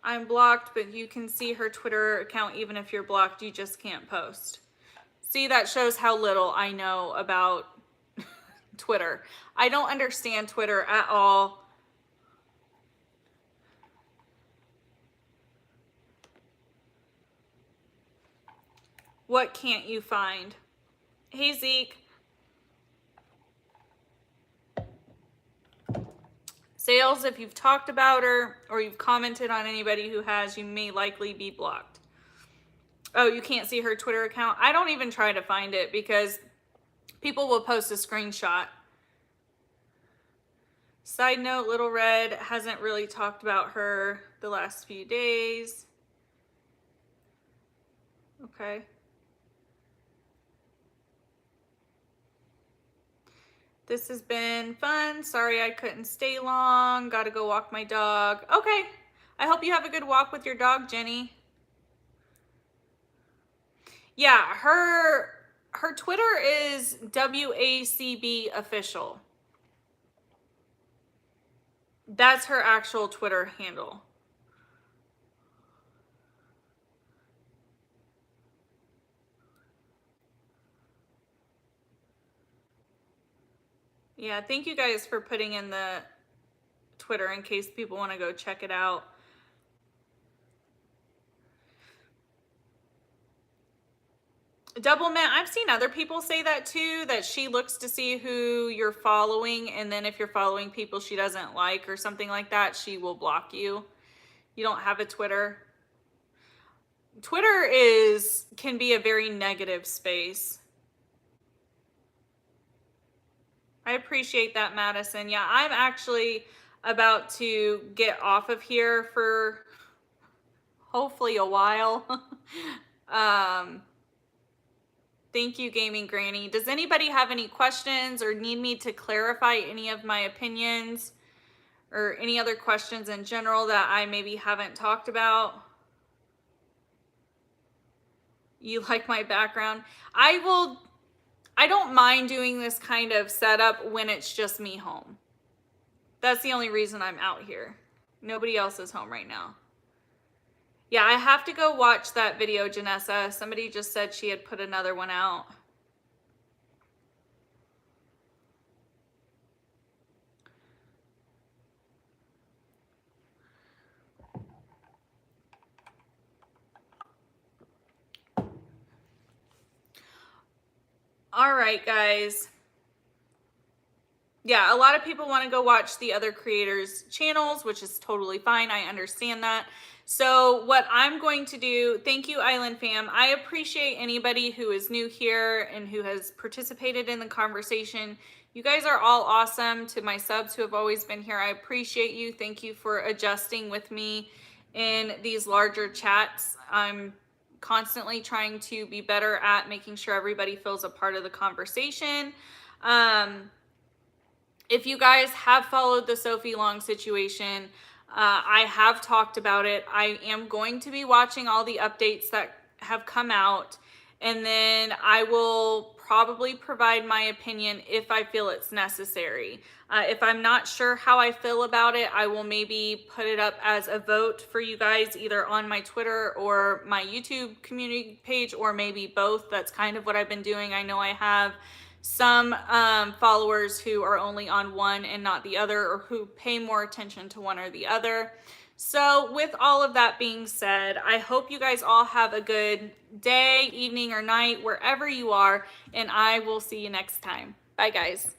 I'm blocked, but you can see her Twitter account even if you're blocked. You just can't post. See, that shows how little I know about Twitter. I don't understand Twitter at all. What can't you find? Hey, Zeke. Sales, if you've talked about her or you've commented on anybody who has, you may likely be blocked. Oh, you can't see her Twitter account? I don't even try to find it because people will post a screenshot. Side note, Little Red hasn't really talked about her the last few days. Okay. This has been fun. Sorry I couldn't stay long. Gotta go walk my dog. Okay. I hope you have a good walk with your dog, Jenny. Yeah, her Twitter is WACB official. That's her actual Twitter handle. Yeah, thank you guys for putting in the Twitter in case people want to go check it out. Double mint, I've seen other people say that too, that she looks to see who you're following, and then if you're following people she doesn't like or something like that, she will block you. You don't have a Twitter. Twitter can be a very negative space. I appreciate that, Madison. Yeah, I'm actually about to get off of here for hopefully a while. Thank you, Gaming Granny. Does anybody have any questions or need me to clarify any of my opinions or any other questions in general that I maybe haven't talked about? You like my background? I don't mind doing this kind of setup when it's just me home. That's the only reason I'm out here. Nobody else is home right now. Yeah, I have to go watch that video, Janessa. Somebody just said she had put another one out. All right, guys. Yeah, a lot of people want to go watch the other creators' channels, which is totally fine. I understand that. So what I'm going to do, thank you, Island Fam. I appreciate anybody who is new here and who has participated in the conversation. You guys are all awesome. To my subs who have always been here, I appreciate you. Thank you for adjusting with me in these larger chats. I'm constantly trying to be better at making sure everybody feels a part of the conversation. If you guys have followed the Sophie Long situation, I have talked about it. I am going to be watching all the updates that have come out, and then I will probably provide my opinion if I feel it's necessary. If I'm not sure how I feel about it, I will maybe put it up as a vote for you guys, either on my Twitter or my YouTube community page, or maybe both. That's kind of what I've been doing. I know I have some followers who are only on one and not the other, or who pay more attention to one or the other. So with all of that being said, I hope you guys all have a good day, evening, or night, wherever you are, and I will see you next time. Bye, guys.